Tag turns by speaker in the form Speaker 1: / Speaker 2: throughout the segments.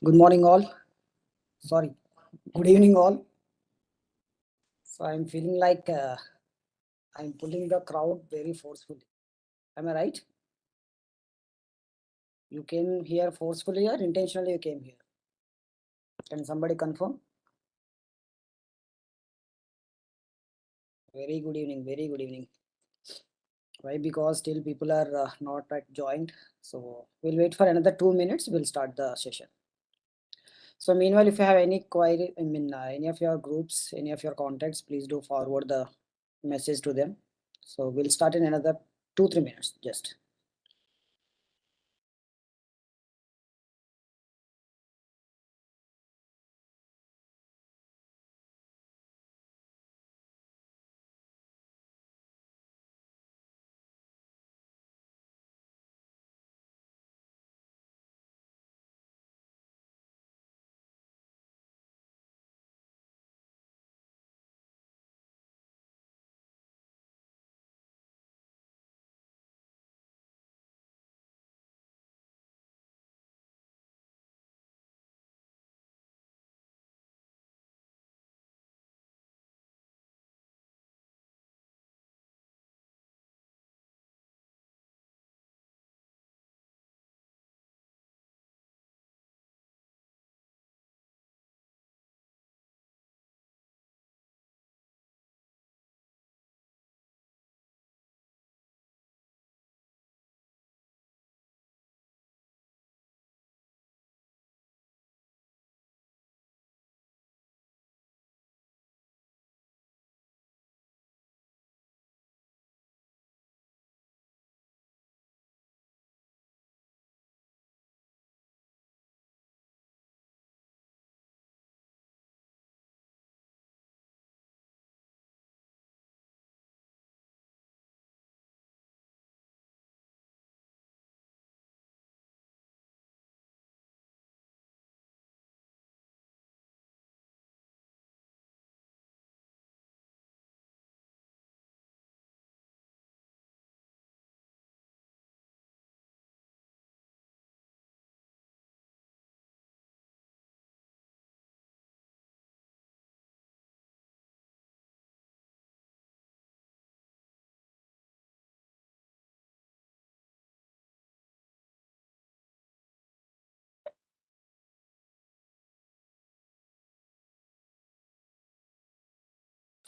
Speaker 1: Good morning, all. Sorry, good evening, all. So I'm feeling like I'm pulling the crowd very forcefully. Am I right? You came here forcefully or intentionally you came here? Can somebody confirm? Very good evening. Very good evening. Why? Because still people are not yet joined. So we'll wait for another 2 minutes. We'll start the session. So meanwhile, if you have any query, any of your groups, any of your contacts, please do forward the message to them. So we'll start in another 2-3 minutes just.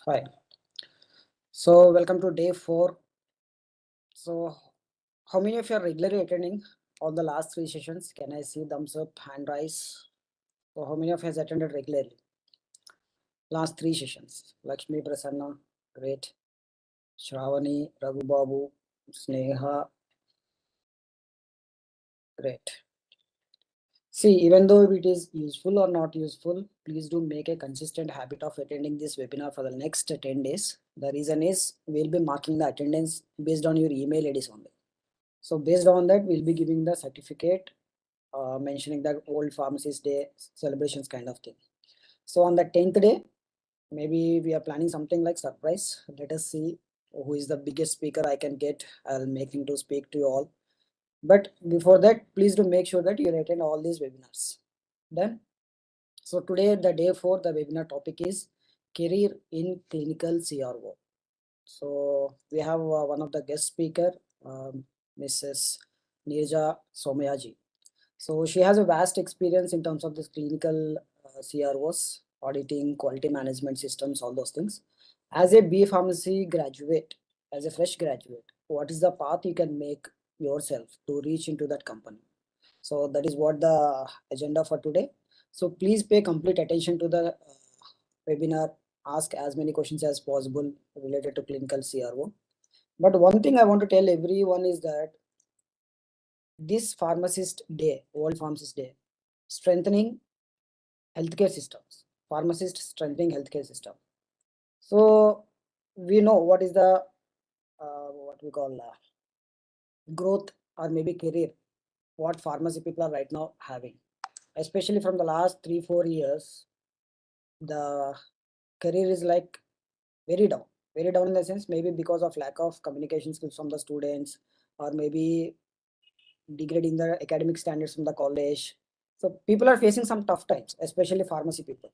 Speaker 1: Fine. So welcome to day 4. So how many of you are regularly attending all the last 3 sessions? Can I see thumbs up, hand rise? So how many of you has attended regularly? Last 3 sessions. Lakshmi Prasanna, great. Shravani, Raghu Babu, Sneha, great. See, even though it is useful or not useful, please do make a consistent habit of attending this webinar for the next 10 days. The reason is we'll be marking the attendance based on your email IDs only. So based on that, we'll be giving the certificate mentioning the Old Pharmacist Day celebrations kind of thing. So on the 10th day, maybe we are planning something like surprise. Let us see who is the biggest speaker I can get. I'll make him to speak to you all. But before that, please do make sure that you attend all these webinars. Done? So today, the day 4, the webinar topic is career in clinical CRO. So we have one of the guest speaker, Mrs.Neerja Somayajee. So she has a vast experience in terms of this clinical CROs, auditing, quality management systems, all those things. As a B pharmacy graduate, as a fresh graduate, what is the path you can make yourself to reach into that company? So that is what the agenda for today. So please pay complete attention to the webinar. Ask as many questions as possible related to clinical CRO. But one thing I want to tell everyone is that this pharmacist day, World Pharmacist Day, strengthening healthcare systems, pharmacist strengthening healthcare system. So we know what is the what we call growth or maybe career, what pharmacy people are right now having, especially from the last 3-4 years. The career is like very down, very down in the sense maybe because of lack of communication skills from the students, or maybe degrading the academic standards from the college, So people are facing some tough times, especially pharmacy people.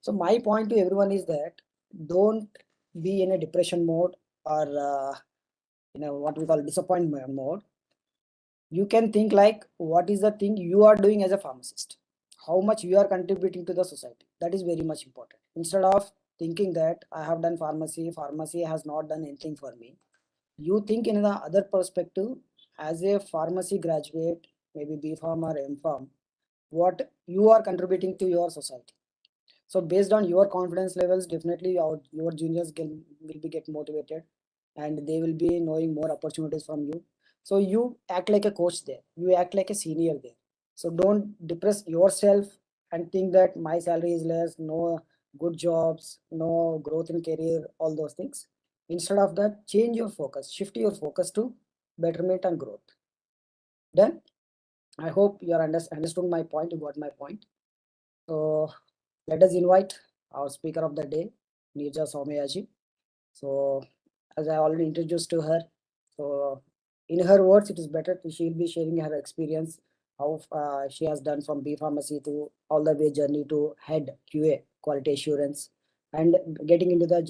Speaker 1: So my point to everyone is that don't be in a depression mode or what we call disappointment mode. You can think like, what is the thing you are doing as a pharmacist? How much you are contributing to the society? That is very much important. Instead of thinking that I have done pharmacy, pharmacy has not done anything for me. You think in the other perspective, as a pharmacy graduate, maybe B Pharm or M Pharm, what you are contributing to your society. So based on your confidence levels, definitely your juniors will be get motivated, and they will be knowing more opportunities from you. So you act like a coach there, you act like a senior there. So don't depress yourself and think that my salary is less, no good jobs, no growth in career, all those things. Instead of that, change your focus, shift your focus to betterment and growth. Then I hope you are understood my point, you got my point. So let us invite our speaker of the day, Neerja Somayajee. So as I already introduced to her, so in her words, it is better she will be sharing her experience, how she has done from B Pharmacy to all the way journey to head QA, quality assurance, and getting into the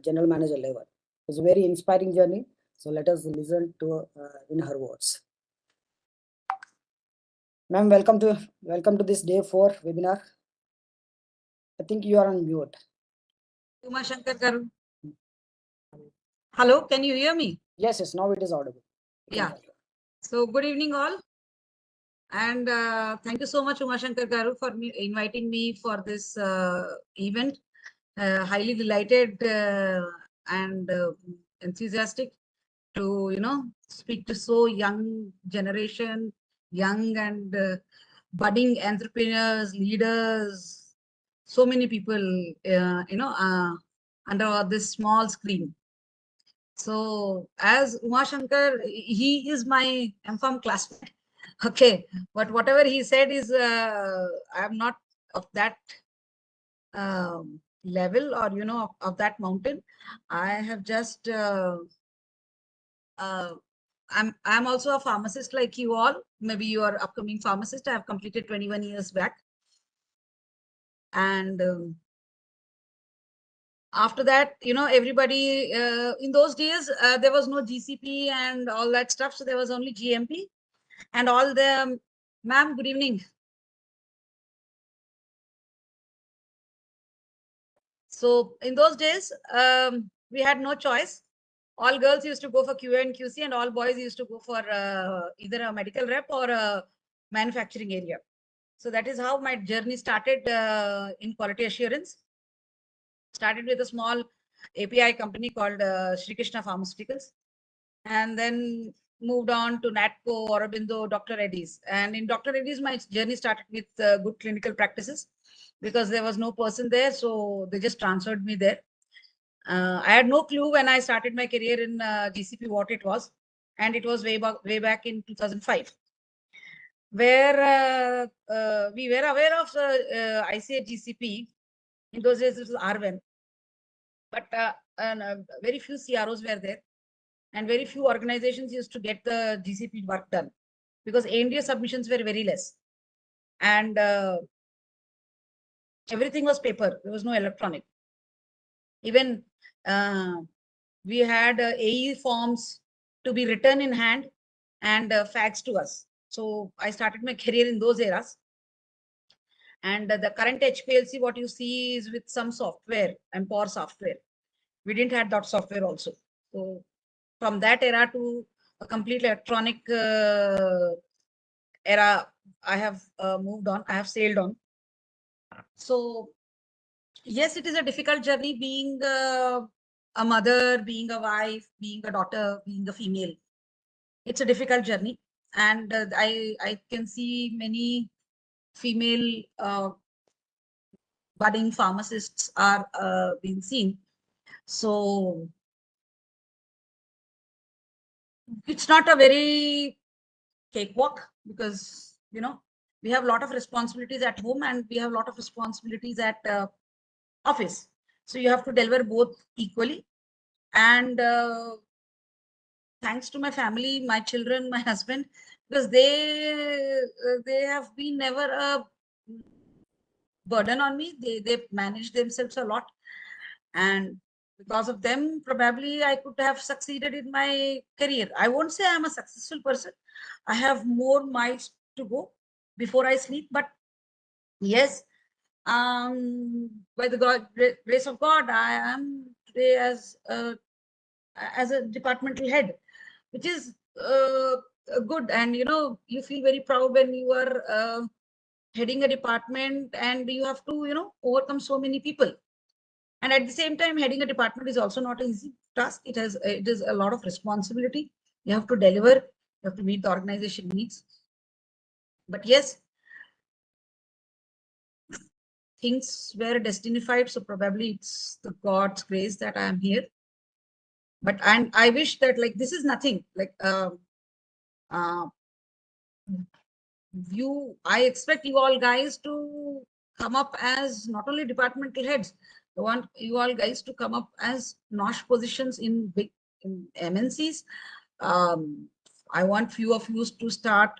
Speaker 1: general manager level. It's a very inspiring journey. So let us listen to in her words. Ma'am, welcome to this day 4 webinar. I think you are on mute.
Speaker 2: Umashankar garu. Hello, can you hear me?
Speaker 1: Yes, now it is audible.
Speaker 2: Yeah. So good evening all. And thank you so much, Umashankar garu, for inviting me for this event. Highly delighted and enthusiastic to, speak to so young generation, young and budding entrepreneurs, leaders, so many people, under this small screen. So as Umashankar, he is my MPharm classmate. Okay, but whatever he said is, I'm not of that level or of that mountain. I have just I'm also a pharmacist like you all. Maybe you are upcoming pharmacist. I have completed 21 years back, and after that, everybody in those days there was no GCP and all that stuff, so there was only GMP and all the. Ma'am, good evening. So in those days, we had no choice. All girls used to go for QA and QC, and all boys used to go for either a medical rep or a manufacturing area. So that is how my journey started in quality assurance. Started with a small API company called Sri Krishna Pharmaceuticals, and then moved on to Natco, Aurobindo, Dr. Reddy's. And in Dr. Reddy's, my journey started with good clinical practices because there was no person there, so they just transferred me there. I had no clue when I started my career in GCP what it was, and it was way back in 2005, where we were aware of ICA GCP. In those days, it was RVEN, but very few CROs were there, and very few organizations used to get the GCP work done because ANDA submissions were very less, and everything was paper. There was no electronic. Even we had AE forms to be written in hand and faxed to us. So I started my career in those eras. And the current HPLC, what you see is with some software, Empower software. We didn't have that software also. So from that era to a complete electronic era, I have moved on. I have sailed on. So yes, it is a difficult journey being a mother, being a wife, being a daughter, being a female. It's a difficult journey, and I can see many female budding pharmacists are being seen. So it's not a very cakewalk because we have a lot of responsibilities at home and we have a lot of responsibilities at office. So you have to deliver both equally. And thanks to my family, my children, my husband, because they have been never a burden on me. They manage themselves a lot, and because of them, probably I could have succeeded in my career. I won't say I'm a successful person. I have more miles to go before I sleep, but yes, by the grace of God, I am today as a departmental head, which is good. And you feel very proud when you are heading a department, and you have to overcome so many people. And at the same time, heading a department is also not an easy task. It is a lot of responsibility. You have to deliver. You have to meet the organization needs. But yes, things were destinified, so probably it's the God's grace that I am here. But and I wish that, like, this is nothing like uh, I expect you all guys to come up as not only departmental heads. I want you all guys to come up as NOSH positions in big MNCs. I want few of you to start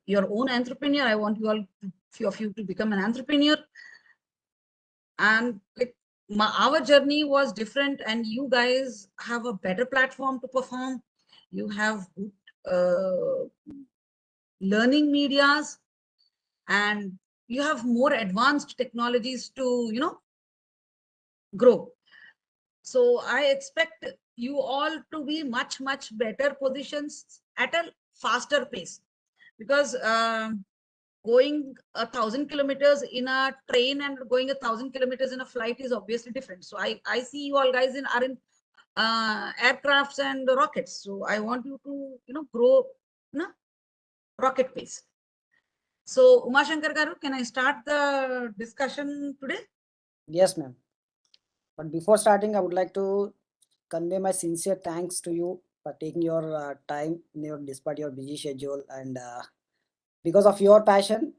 Speaker 2: your own entrepreneur. I want few of you to become an entrepreneur. And like our journey was different, and you guys have a better platform to perform. You have good learning medias, and you have more advanced technologies to grow. So I expect you all to be much better positions at a faster pace, because going 1,000 kilometers in a train and going 1,000 kilometers in a flight is obviously different. So I see you all guys are in aircrafts and rockets. So I want you to grow rocket pace. So Uma Shankar Garu, can I start the discussion today?
Speaker 1: Yes, ma'am. But before starting, I would like to convey my sincere thanks to you for taking your time despite your busy schedule, and because of your passion,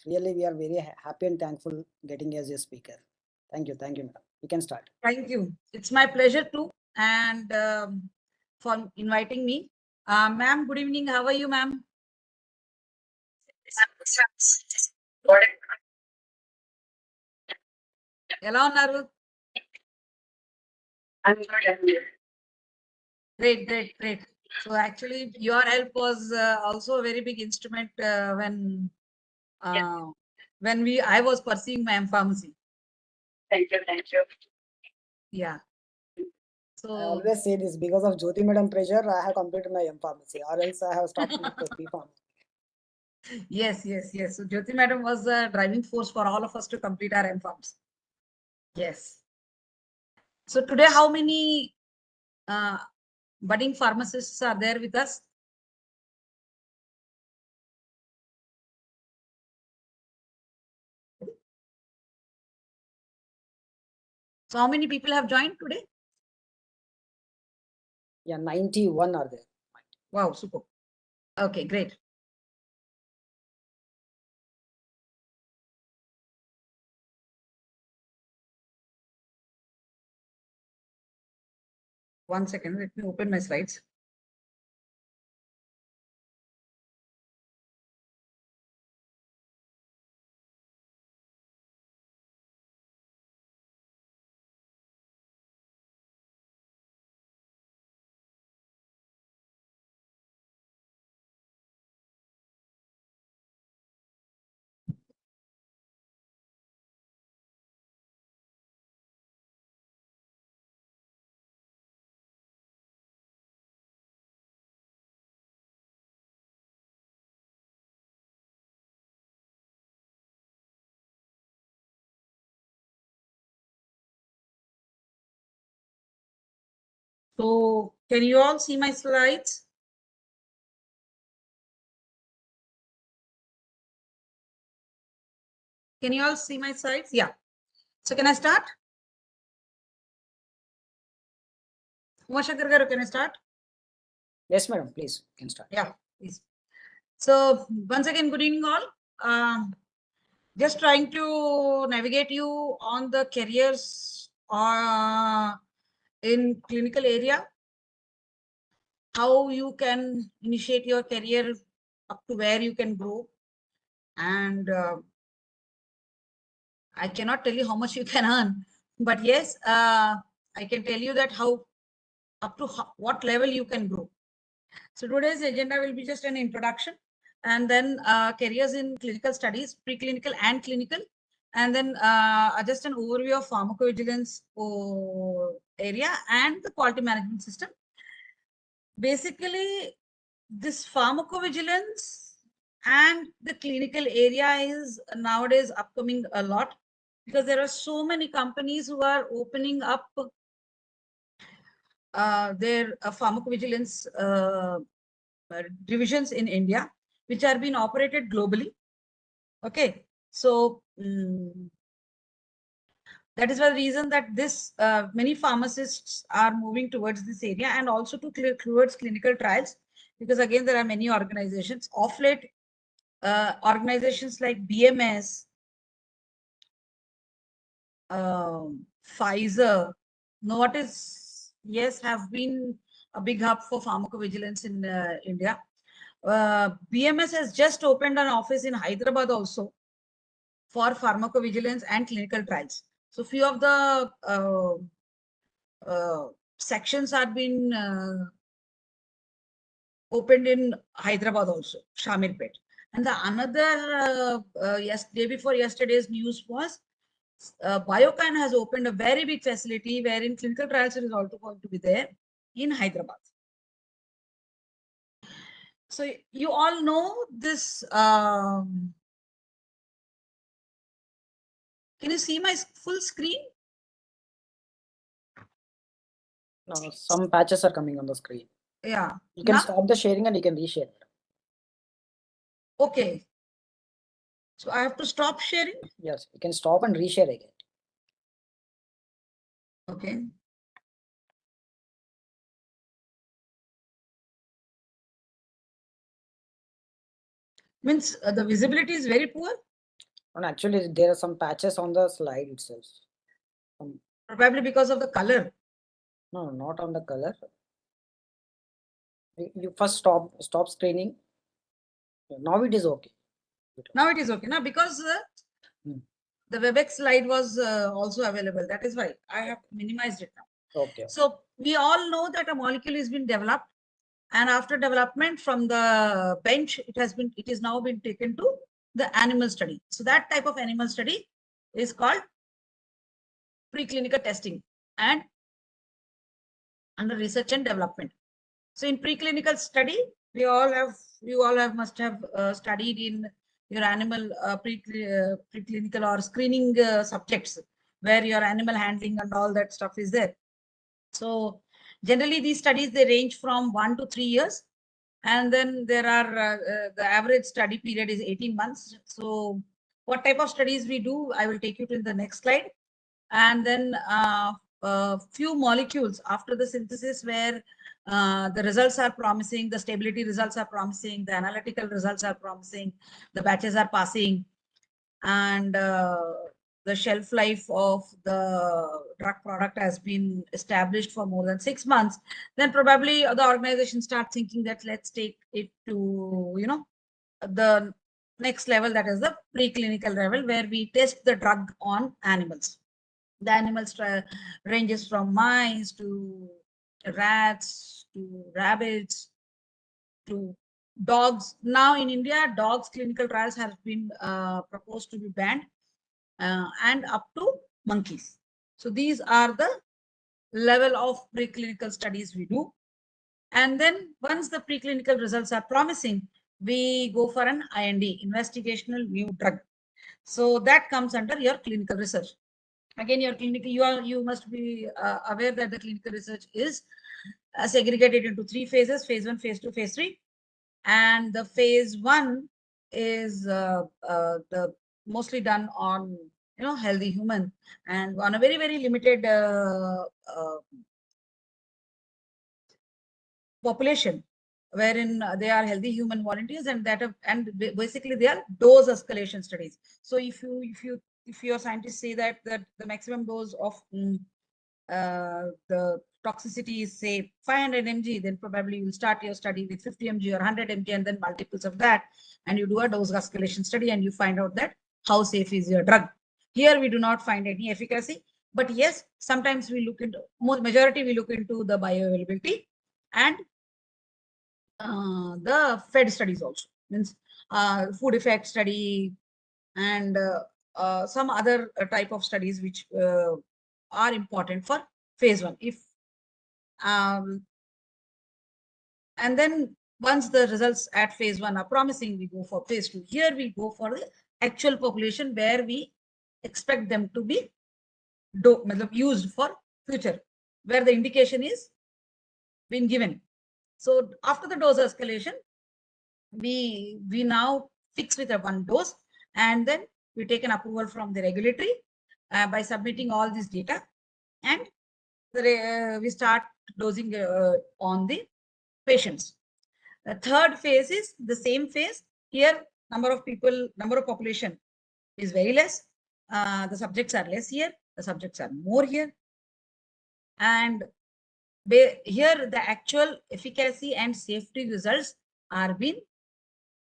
Speaker 1: really we are very happy and thankful getting you as a speaker. Thank you, madam. We can start.
Speaker 2: Thank you. It's my pleasure too, and for inviting me. Ma'am, good evening. How are you, ma'am? ఎలా ఉన్నారు? Great. So actually, your help was also a very big instrument when I was pursuing my pharmacy.
Speaker 3: Thank you.
Speaker 2: Yeah. So
Speaker 1: I always say this, because of Jyoti madam pressure, I have completed my pharmacy, or else I have stopped with B Pharm.
Speaker 2: yes. So Jyoti madam was a driving force for all of us to complete our MPharms. Yes. So today, how many budding pharmacists are there with us? So how many people have joined today?
Speaker 1: Yeah, 91 are there.
Speaker 2: Wow, super. Okay, great. One second, let me open my slides. So can you all see my slides? Can you all see my slides? Yeah. So can I start? Uma Shankar Garu, can I start?
Speaker 1: Yes, madam, please, you can start.
Speaker 2: Yeah, please. So once again, good evening all. Just trying to navigate you on the careers in clinical area, how you can initiate your career up to where you can grow. And I cannot tell you how much you can earn, but yes, I can tell you that how up to what level you can grow. So today's agenda will be just an introduction, and then careers in clinical studies, preclinical and clinical, and then just an overview of pharmacovigilance area and the quality management system. Basically, this pharmacovigilance and the clinical area is nowadays upcoming a lot, because there are so many companies who are opening up their pharmacovigilance divisions in India, which are being operated globally. Okay, so that is the reason that this many pharmacists are moving towards this area, and also towards clinical trials, because again there are many organizations of late. Organizations like BMS, Pfizer, Novartis, yes, have been a big hub for pharmacovigilance in India. BMS has just opened an office in Hyderabad also for pharmacovigilance and clinical trials. So few of the sections are being opened in Hyderabad also, Shamirpet. And the another, day before yesterday's news was Biocon has opened a very big facility wherein clinical trials is also going to be there in Hyderabad. So you all know this. Can you see my full screen?
Speaker 1: No, some patches are coming on the screen.
Speaker 2: Yeah.
Speaker 1: You can
Speaker 2: Now,
Speaker 1: stop the sharing and you can reshare it.
Speaker 2: okay. So I have to stop sharing.
Speaker 1: Yes, you can stop and reshare again.
Speaker 2: Okay. Means the visibility is very poor.
Speaker 1: And actually, there are some patches on the slide itself.
Speaker 2: Probably because of the color.
Speaker 1: No, not on the color. You first stop screening. Now it is okay.
Speaker 2: Now it is okay. Now because the WebEx slide was also available. That is why I have minimized it now.
Speaker 1: Okay.
Speaker 2: So we all know that a molecule has been developed, and after development from the bench, it is now been taken to the animal study. So that type of animal study is called preclinical testing and under research and development. So in preclinical study, you all must have studied in your animal preclinical or screening subjects, where your animal handling and all that stuff is there. So generally these studies, they range from 1 to 3 years. And then there are the average study period is 18 months. So what type of studies we do, I will take you to the next slide. And then few molecules after the synthesis where the results are promising, the stability results are promising, the analytical results are promising, the batches are passing, and the shelf life of the drug product has been established for more than 6 months, then probably the organization starts thinking that let's take it to, the next level, that is the preclinical level, where we test the drug on animals. The animals ranges from mice to rats to rabbits to dogs. Now in India, dogs clinical trials have been proposed to be banned, and up to monkeys. So these are the level of preclinical studies we do. And then once the preclinical results are promising, we go for an IND, investigational new drug. So that comes under your clinical research. Again, your clinical, you must be aware that the clinical research is segregated into 3 phases: phase 1, phase 2, phase 3. And the phase 1 is the mostly done on healthy human, and on a very, very limited population, wherein they are healthy human volunteers, and basically they are dose escalation studies. So if your scientists say that the maximum dose of the toxicity is say 500 mg, then probably you will start your study with 50 mg or 100 mg, and then multiples of that, and you do a dose escalation study, and you find out that how safe is your drug. Here we do not find any efficacy, but yes, sometimes we look into, majority we look into the bioavailability and the Fed studies also, means food effect study and some other type of studies which are important for phase 1. If and then once the results at phase 1 are promising, we go for phase 2. Here we go for the actual population where we expect them to be used for future, where the indication is been given. So after the dose escalation, we now fix with a one dose, and then we take an approval from the regulatory by submitting all this data, and we start dosing on the patients. The third phase is the same phase. Here, number of population is very less. The subjects are less here. The subjects are more here. And here, the actual efficacy and safety results are being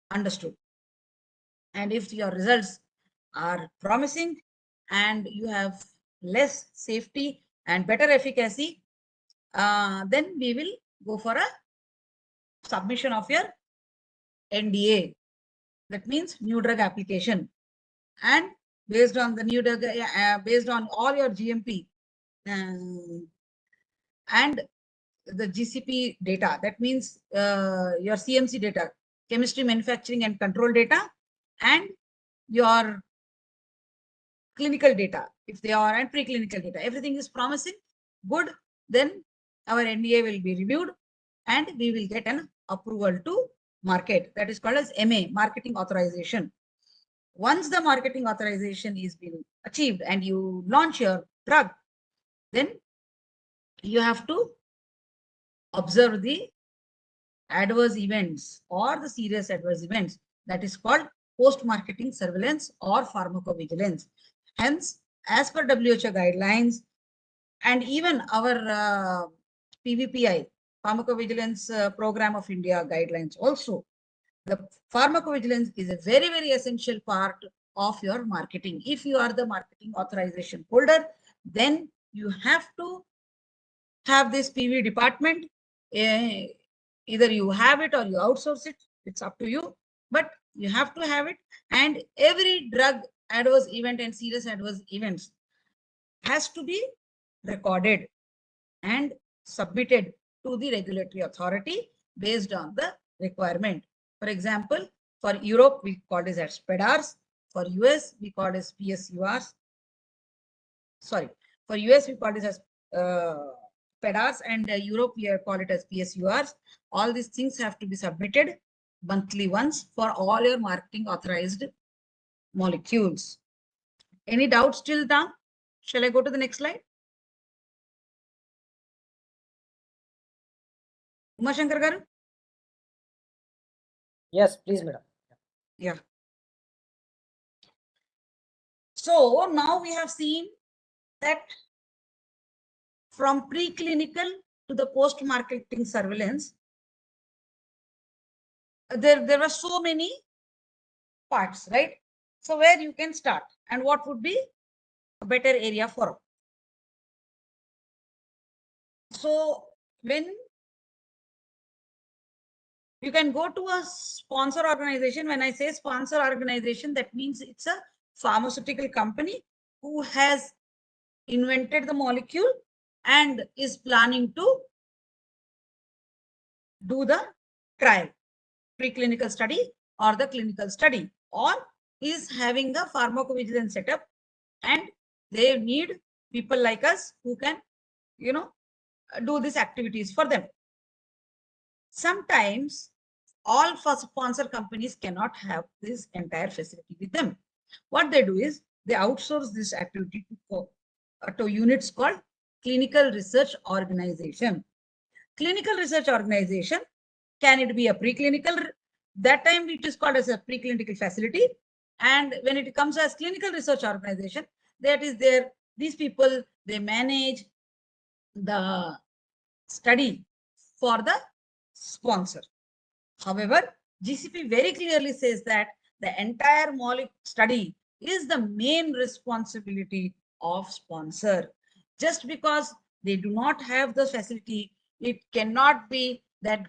Speaker 2: understood. And if your results are promising and you have less safety and better efficacy, then we will go for a submission of your NDA. That means new drug application. And based on the new drug, based on all your GMP and the GCP data, that means your CMC data, chemistry, manufacturing and control data, and your clinical data, if they are, and preclinical data, everything is promising, good, then our NDA will be reviewed and we will get an approval to market. That is called as MA, marketing authorization. Once the marketing authorization is being achieved and you launch your drug, then you have to observe the adverse events or the serious adverse events. That is called post-marketing surveillance or pharmacovigilance. Hence, as per WHO guidelines and even our PVPI, Pharmacovigilance Program of India guidelines also, the pharmacovigilance is a very, very essential part of your marketing. If you are the marketing authorization holder, then you have to have this PV department. Either you have it or you outsource it. It's up to you, but you have to have it. And every drug adverse event and serious adverse events has to be recorded and submitted to the regulatory authority based on the requirement. For example, for Europe, we call it as PEDARs. For US, we call it as PSURs. Sorry, for US, we call it as PEDARs, and Europe, we call it as PSURs. All these things have to be submitted monthly once for all your marketing authorized molecules. Any doubts till now? Shall I go to the next slide? Umashankar garu?
Speaker 1: Yes, please, madam.
Speaker 2: Yeah. So now we have seen that from preclinical to the post-marketing surveillance, there were so many parts, right? So where you can start and what would be a better area for? So when you can go to a sponsor organization, when I say sponsor organization, that means it's a pharmaceutical company who has invented the molecule and is planning to do the trial, preclinical study or the clinical study, or is having a pharmacovigilance setup, and they need people like us who can, do these activities for them. Sometimes all sponsor companies cannot have this entire facility with them. What they do is they outsource this activity to units called clinical research organization. Clinical research organization, can it be a preclinical? That time it is called as a preclinical facility. And when it comes as clinical research organization, that is there, these people, they manage the study for the sponsor. However, GCP very clearly says that the entire molecule study is the main responsibility of sponsor. Just because they do not have the facility, it cannot be that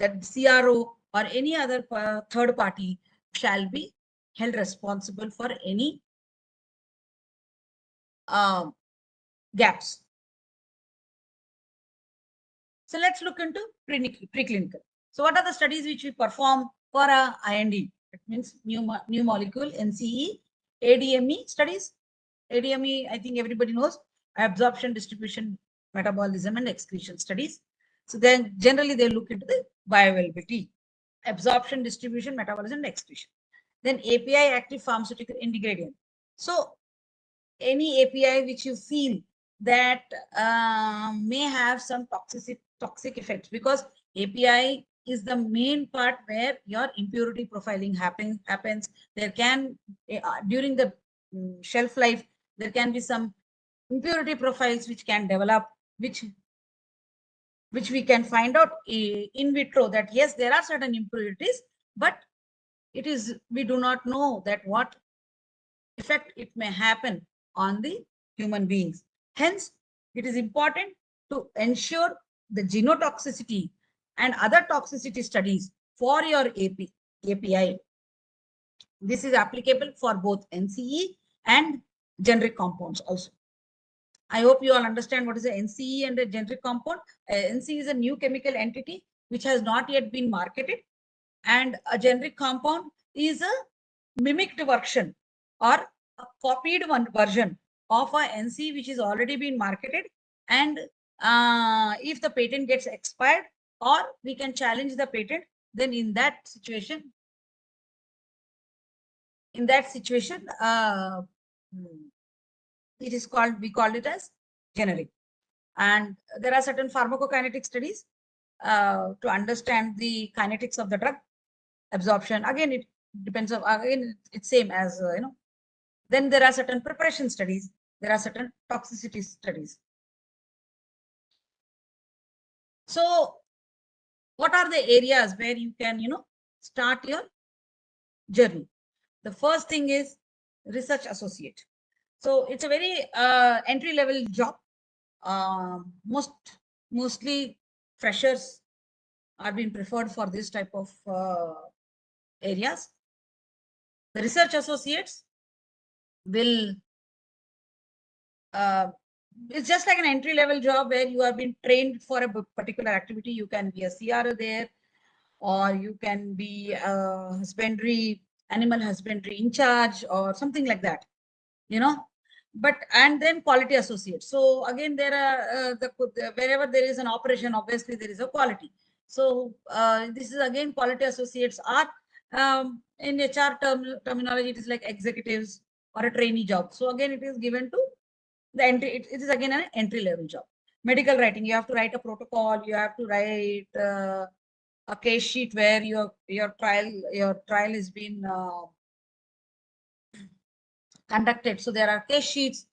Speaker 2: that CRO or any other third party shall be held responsible for any gaps. So let's look into preclinical. So what are the studies which we perform for a IND? It means new molecule, NCE, ADME studies. ADME, I think everybody knows, absorption, distribution, metabolism, and excretion studies. So then generally they look into the bioavailability, absorption, distribution, metabolism, and excretion. Then API, active pharmaceutical ingredient. So any API which you feel that may have some toxic effects, because API is the main part where your impurity profiling happens. There can during the shelf life there can be some impurity profiles which can develop, which we can find out in vitro that yes, there are certain impurities, but it is, we do not know that what effect it may happen on the human beings. Hence, it is important to ensure the genotoxicity and other toxicity studies for your API. This is applicable for both NCE and generic compounds also. I hope you all understand what is a NCE and a generic compound. NCE is a new chemical entity which has not yet been marketed, and a generic compound is a mimicked version or a copied one version of a NC which is already been marketed. And if the patent gets expired or we can challenge the patent, then in that situation, it is called, we call it as generic. And there are certain pharmacokinetic studies to understand the kinetics of the drug, absorption. Again, it depends on, again, it's same as, Then there are certain preparation studies. There are certain toxicity studies. So what are the areas where you can, start your journey? The first thing is research associate. So it's a very entry level job. Mostly freshers are being preferred for this type of areas. The research associates will it's just like an entry level job where you have been trained for a particular activity. You can be a CRO there, or you can be a animal husbandry in charge, or something like that, but and then quality associate. So again, there are wherever there is an operation, obviously there is a quality. So this is again, quality associates are in HR terminology, it is like executives or a trainee job. So again, it is given to the entry. It is again an entry level job. Medical writing, you have to write a protocol, you have to write a case sheet where your trial is being conducted. So there are case sheets,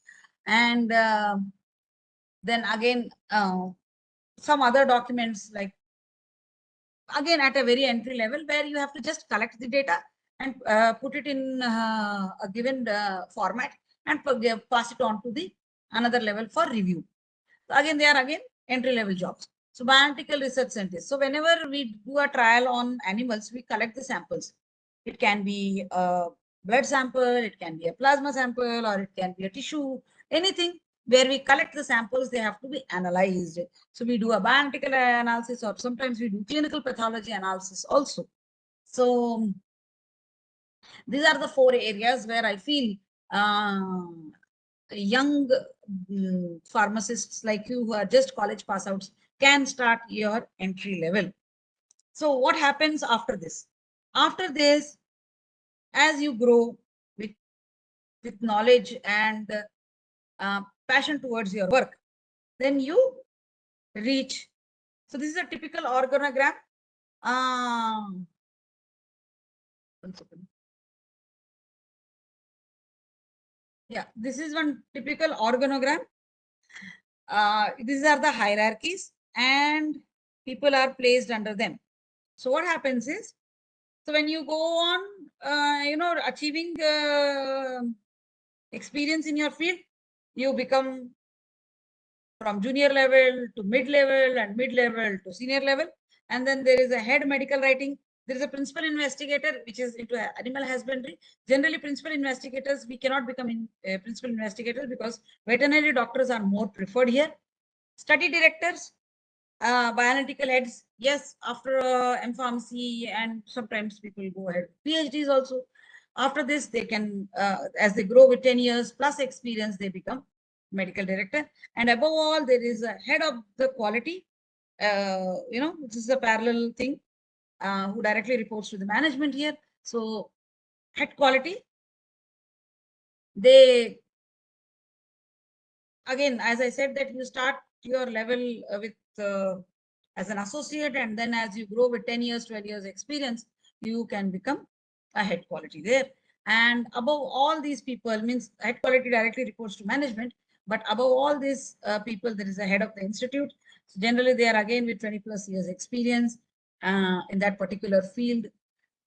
Speaker 2: and then again some other documents, like again at a very entry level, where you have to just collect the data and put it in a given format and pass it on to the another level for review. So again, they are again entry level jobs. So bioanalytical research scientist. So whenever we do a trial on animals, we collect the samples. It can be a blood sample, it can be a plasma sample, or it can be a tissue, anything where we collect the samples, they have to be analyzed. So we do a bioanalytical analysis, or sometimes we do clinical pathology analysis also. So these are the 4 areas where I feel young pharmacists like you who are just college pass outs can start your entry level. So what happens after this? After this, as you grow with knowledge and passion towards your work, then you reach. So this is a typical organogram. Yeah, this is one typical organogram. These are the hierarchies, and people are placed under them. So what happens is, So when you go on, achieving experience in your field, you become from junior level to mid level and mid level to senior level. And then there is a head medical writing. There is a principal investigator, which is into animal husbandry. Generally, principal investigators, we cannot become principal investigators because veterinary doctors are more preferred here. Study directors, bioanalytical heads, yes, after M-Pharmacy, and sometimes people go ahead. PhDs also. After this, they can, as they grow with 10 years plus experience, they become medical director. And above all, there is a head of the quality, this is a parallel thing, who directly reports to the management here. So head quality, they, again, as I said, that you start your level with as an associate, and then as you grow with 10 years, 12 years experience, you can become a head quality there. And above all these people, means head quality directly reports to management, but above all these people, there is a head of the institute. So generally, they are again with 20 plus years experience in that particular field,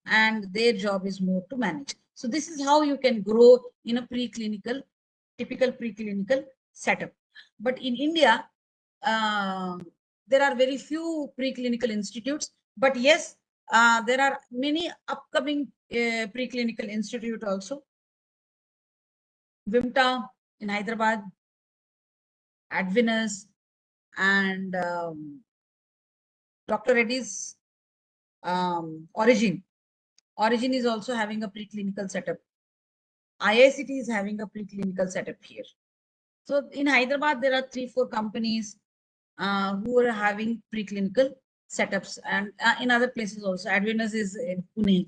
Speaker 2: and their job is more to manage. So this is how you can grow in a preclinical, typical preclinical setup. But in India, there are very few preclinical institutes, but yes, there are many upcoming preclinical institute also. Vimta in Hyderabad, Advinus, and Dr. Reddy's Origin. Origin is also having a preclinical setup. IICT is having a preclinical setup here. So in Hyderabad, there are 3-4 companies who are having preclinical setups, and in other places also. Advinus is in Pune.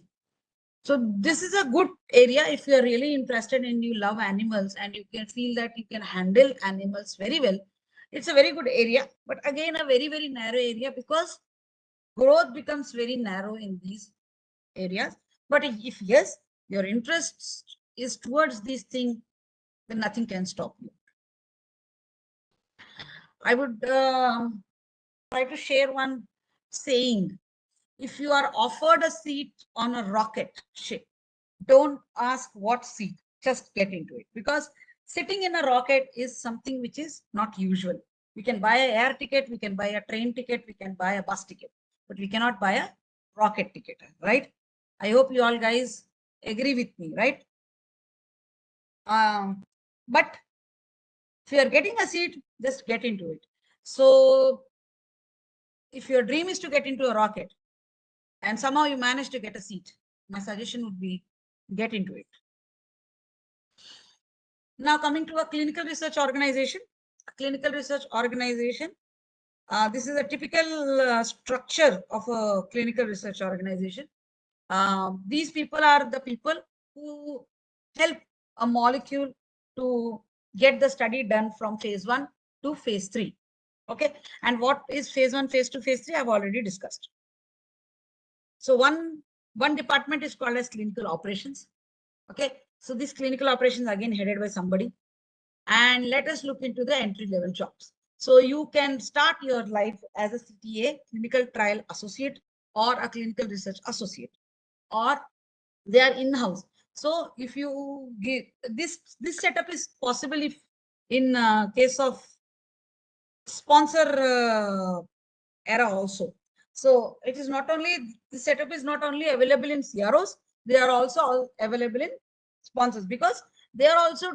Speaker 2: So this is a good area if you are really interested and you love animals and you can feel that you can handle animals very well. It's a very good area, but again, a very, very narrow area because growth becomes very narrow in these areas. But if yes, your interest is towards this thing, then nothing can stop you. I would try to share one saying. If you are offered a seat on a rocket ship, don't ask what seat, just get into it. Because sitting in a rocket is something which is not usual. We can buy an air ticket, we can buy a train ticket, we can buy a bus ticket, but we cannot buy a rocket ticket, right? I hope you all guys agree with me, right? But if you are getting a seat, just get into it. So if your dream is to get into a rocket and somehow you manage to get a seat, my suggestion would be get into it. Now coming to a clinical research organization. A clinical research organization, this is a typical structure of a clinical research organization. These people are the people who help a molecule to get the study done from phase 1 to phase 3. Okay, and what is phase 1, phase 2, phase 3, I've already discussed. So one department is called as clinical operations. Okay, so this clinical operations again headed by somebody. And let us look into the entry level jobs. So you can start your life as a CTA, clinical trial associate, or a clinical research associate, or they are in-house. So if you give this setup is possible if in case of sponsor era also. So it is not only, the setup is not only available in CROs, they are also available in sponsors, because they are also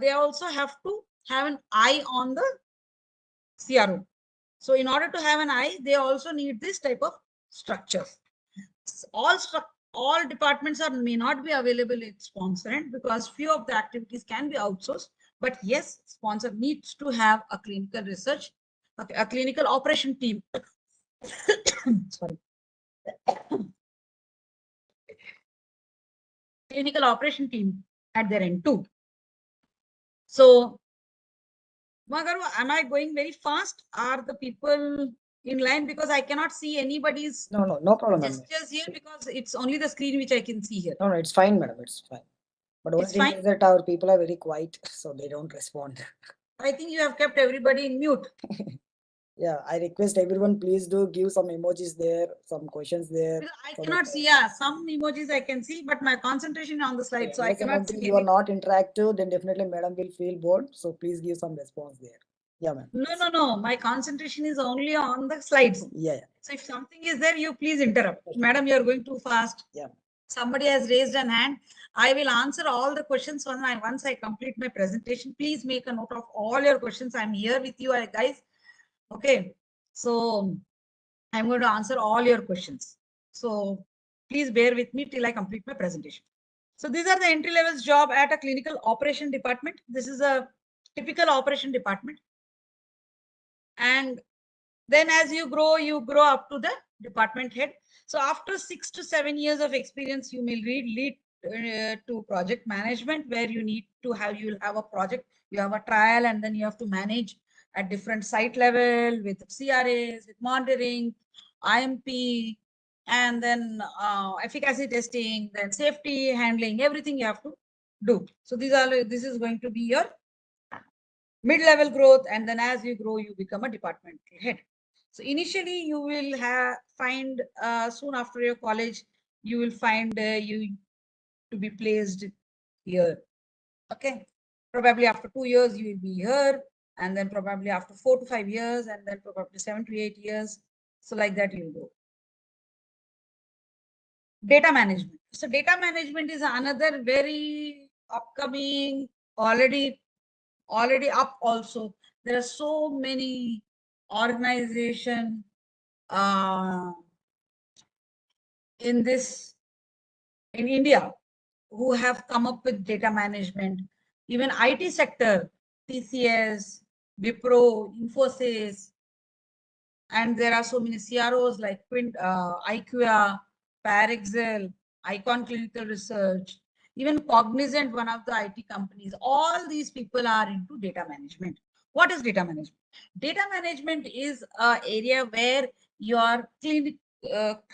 Speaker 2: they also have to have an eye on the CRO. So in order to have an eye, they also need this type of structures. All departments may not be available in sponsor end because few of the activities can be outsourced. But yes, sponsor needs to have a clinical research, a clinical operation team. Sorry. Clinical operation team at their end too. So, Magaru, am I going very fast? Are the people in line? Because I cannot see anybody's
Speaker 1: no problem, madam.
Speaker 2: gestures here because it's only the screen which I can see here.
Speaker 1: No, it's fine, madam. It's fine. But only thing is that our people are very quiet, so they don't respond.
Speaker 2: I think you have kept everybody in mute.
Speaker 1: Yeah, I request everyone, please do give some emojis there, some questions there.
Speaker 2: Because I
Speaker 1: so
Speaker 2: cannot
Speaker 1: that,
Speaker 2: see, yeah, some emojis I can see, but my concentration on the slide, so I
Speaker 1: unless and
Speaker 2: cannot
Speaker 1: until
Speaker 2: see
Speaker 1: you are
Speaker 2: any.
Speaker 1: not interactive, then definitely madam will feel bored. So please give some response there. Yeah, ma'am.
Speaker 2: No. My concentration is only on the slides.
Speaker 1: Yeah.
Speaker 2: So if something is there, you please interrupt. Madam, you are going too fast.
Speaker 1: Yeah.
Speaker 2: Somebody has raised an hand. I will answer all the questions once I complete my presentation. Please make a note of all your questions. I'm here with you, guys. Okay. So I'm going to answer all your questions. So please bear with me till I complete my presentation. So these are the entry levels job at a clinical operation department. This is a typical operation department. And then as you grow up to the department head. So after 6 to 7 years of experience, you may lead to project management, where you'll have a project, you have a trial, and then you have to manage at different site level with CRAs, with monitoring, IMP, and then efficacy testing, then safety handling, everything you have to do. So this is going to be your mid-level growth, and then as you grow, you become a departmental head. So initially, you will find soon after your college, you will find you to be placed here. Okay, probably after 2 years you will be here, and then probably after 4 to 5 years, and then probably 7 to 8 years. So like that you will go. Data management. So data management is another very upcoming, already up also. There are so many organization in India who have come up with data management. Even IT sector, TCS, Wipro, Infosys, and there are so many CROs like IQA, Parexel, Icon Clinical Research, even Cognizant, one of the IT companies. All these people are into data management. What is data management? Data management is an area where your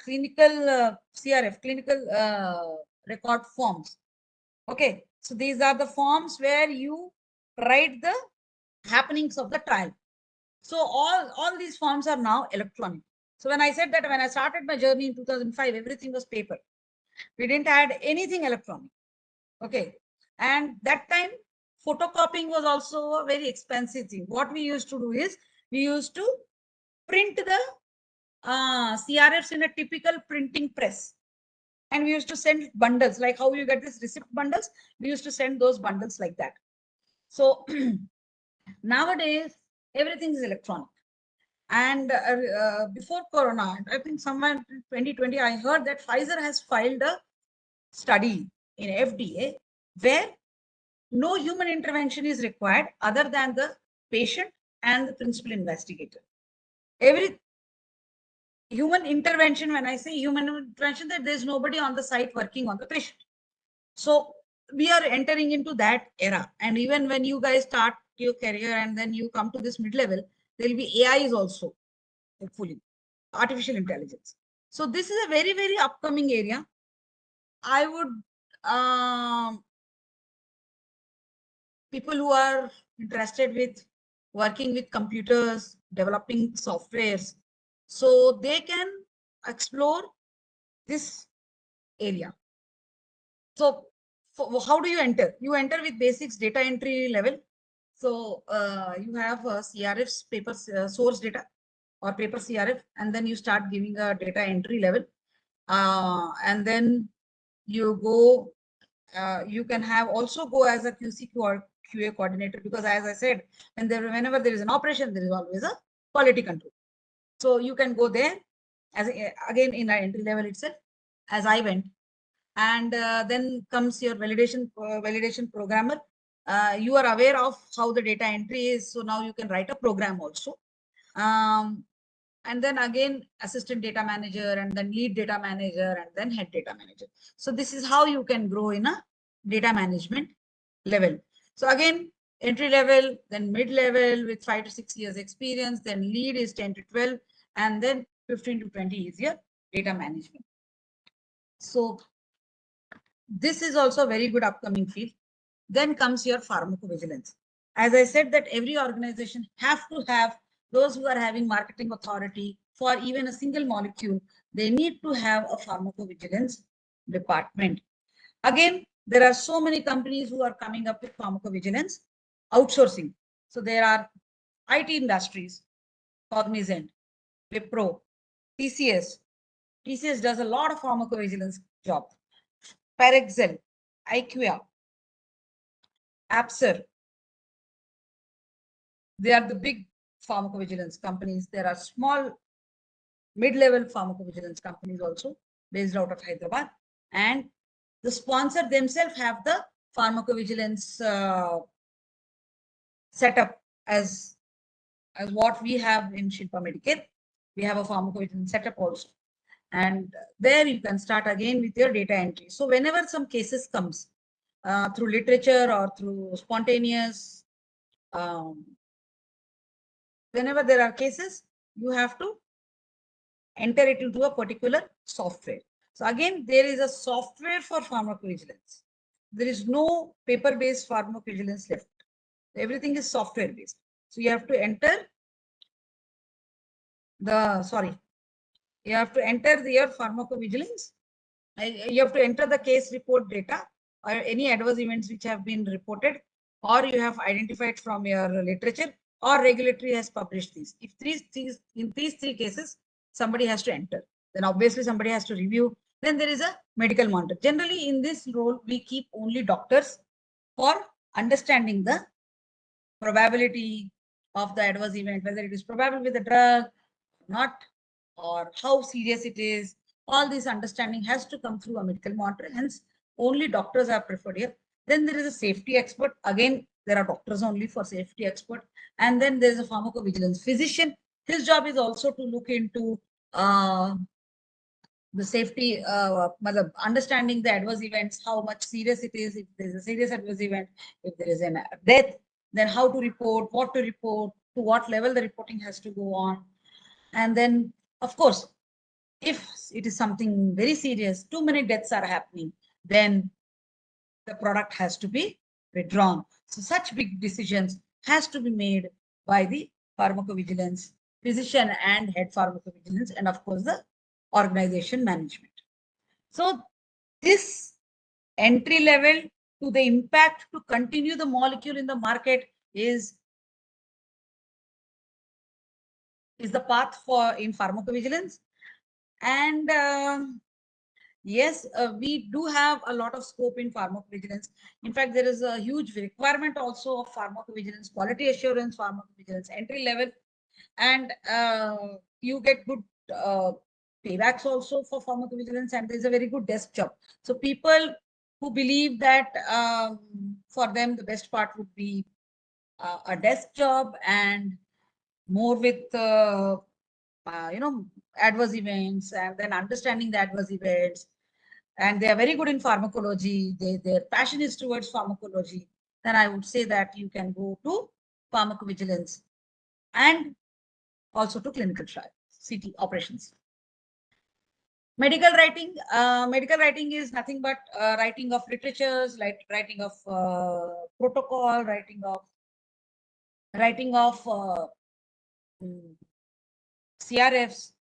Speaker 2: clinical CRF, clinical record forms. Okay, so these are the forms where you write the happenings of the trial. So all these forms are now electronic. So when I said that when I started my journey in 2005, everything was paper. We didn't add anything electronic. Okay. And that time, photocopying was also a very expensive thing. What we used to do is, we used to print the CRFs in a typical printing press. And we used to send bundles, like how you get this receipt bundles. We used to send those bundles like that. So nowadays, everything is electronic. And before Corona, I think somewhere in 2020, I heard that Pfizer has filed a study in FDA where no human intervention is required other than the patient and the principal investigator. Every human intervention, when I say human intervention, that there's nobody on the site working on the patient. So we are entering into that era. And even when you guys start your career and then you come to this mid-level, there will be AIs also, hopefully, artificial intelligence. So this is a very, very upcoming area. I would, people who are interested with working with computers, developing softwares, so they can explore this area. So how do you enter? You enter with basics data entry level. So you have CRF's paper source data or paper CRF, and then you start giving a data entry level. And then you go, you can have also go as a QC or QA coordinator, because as I said, whenever there is an operation, there is always a quality control. So you can go there as again in our entry level itself, as I went. And then comes your validation programmer. You are aware of how the data entry is, so now you can write a program also. And then again assistant data manager, and then lead data manager, and then head data manager. So this is how you can grow in a data management level. So again, entry level, then mid level with 5 to 6 years experience, then lead is 10 to 12, and then 15 to 20 is your data management. So this is also a very good upcoming field. Then comes your pharmacovigilance. As I said, that every organization have to have those who are having marketing authority for even a single molecule, they need to have a pharmacovigilance department. Again, there are so many companies who are coming up with pharmacovigilance outsourcing. So there are IT industries, Cognizant, Wipro, TCS. TCS does a lot of pharmacovigilance job. Parexel, IQVIA, Apser. They are the big pharmacovigilance companies. There are small, mid-level pharmacovigilance companies also based out of Hyderabad. And the sponsor themselves have the pharmacovigilance setup as what we have in Shilpa Medicare. We have a pharmacovigilance setup also. And there you can start again with your data entry. So whenever some cases comes through literature or through spontaneous, whenever there are cases, you have to enter it into a particular software. So again, there is a software for pharmacovigilance. There is no paper-based pharmacovigilance left. Everything is software-based. So you have to enter your pharmacovigilance. You have to enter the case report data or any adverse events which have been reported, or you have identified from your literature, or regulatory has published these. If in these three cases, somebody has to enter, then obviously somebody has to review. Then there is a medical monitor. Generally, in this role, we keep only doctors for understanding the probability of the adverse event, whether it is probable with the drug, not, or how serious it is. All this understanding has to come through a medical monitor. Hence, only doctors are preferred here. Then there is a safety expert. Again, there are doctors only for safety expert. And then there is a pharmacovigilance physician. His job is also to look into the safety, understanding the adverse events, how much serious it is, if there is a serious adverse event, if there is a death, then how to report, what to report, to what level the reporting has to go on. And then, of course, if it is something very serious, too many deaths are happening, then the product has to be withdrawn. So such big decisions has to be made by the pharmacovigilance physician and head pharmacovigilance, and of course the organization management. So this entry level to the impact to continue the molecule in the market is the path for in pharmacovigilance. And yes, we do have a lot of scope in pharmacovigilance. In fact, there is a huge requirement also of pharmacovigilance, quality assurance, pharmacovigilance entry level, and you get good paybacks also for pharmacovigilance, and there's a very good desk job. So people who believe that for them the best part would be a desk job and more with adverse events, and then understanding the adverse events, and they are very good in pharmacology, their passion is towards pharmacology, then I would say that you can go to pharmacovigilance and also to clinical trial, CT operations. Medical writing is nothing but writing of literatures, like writing of protocol, writing of CRFs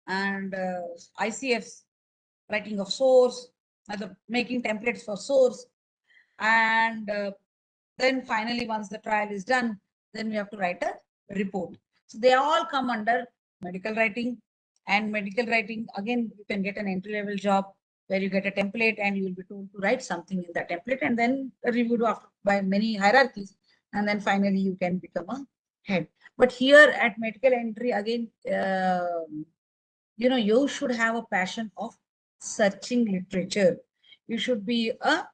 Speaker 2: and ICFs, writing of source, making templates for source, and then finally, once the trial is done, then we have to write a report. So they all come under medical writing. And medical writing, again, you can get an entry-level job where you get a template and you will be told to write something in that template, and then reviewed after by many hierarchies, and then finally you can become a head. But here at medical entry, again, you should have a passion of searching literature. You should be a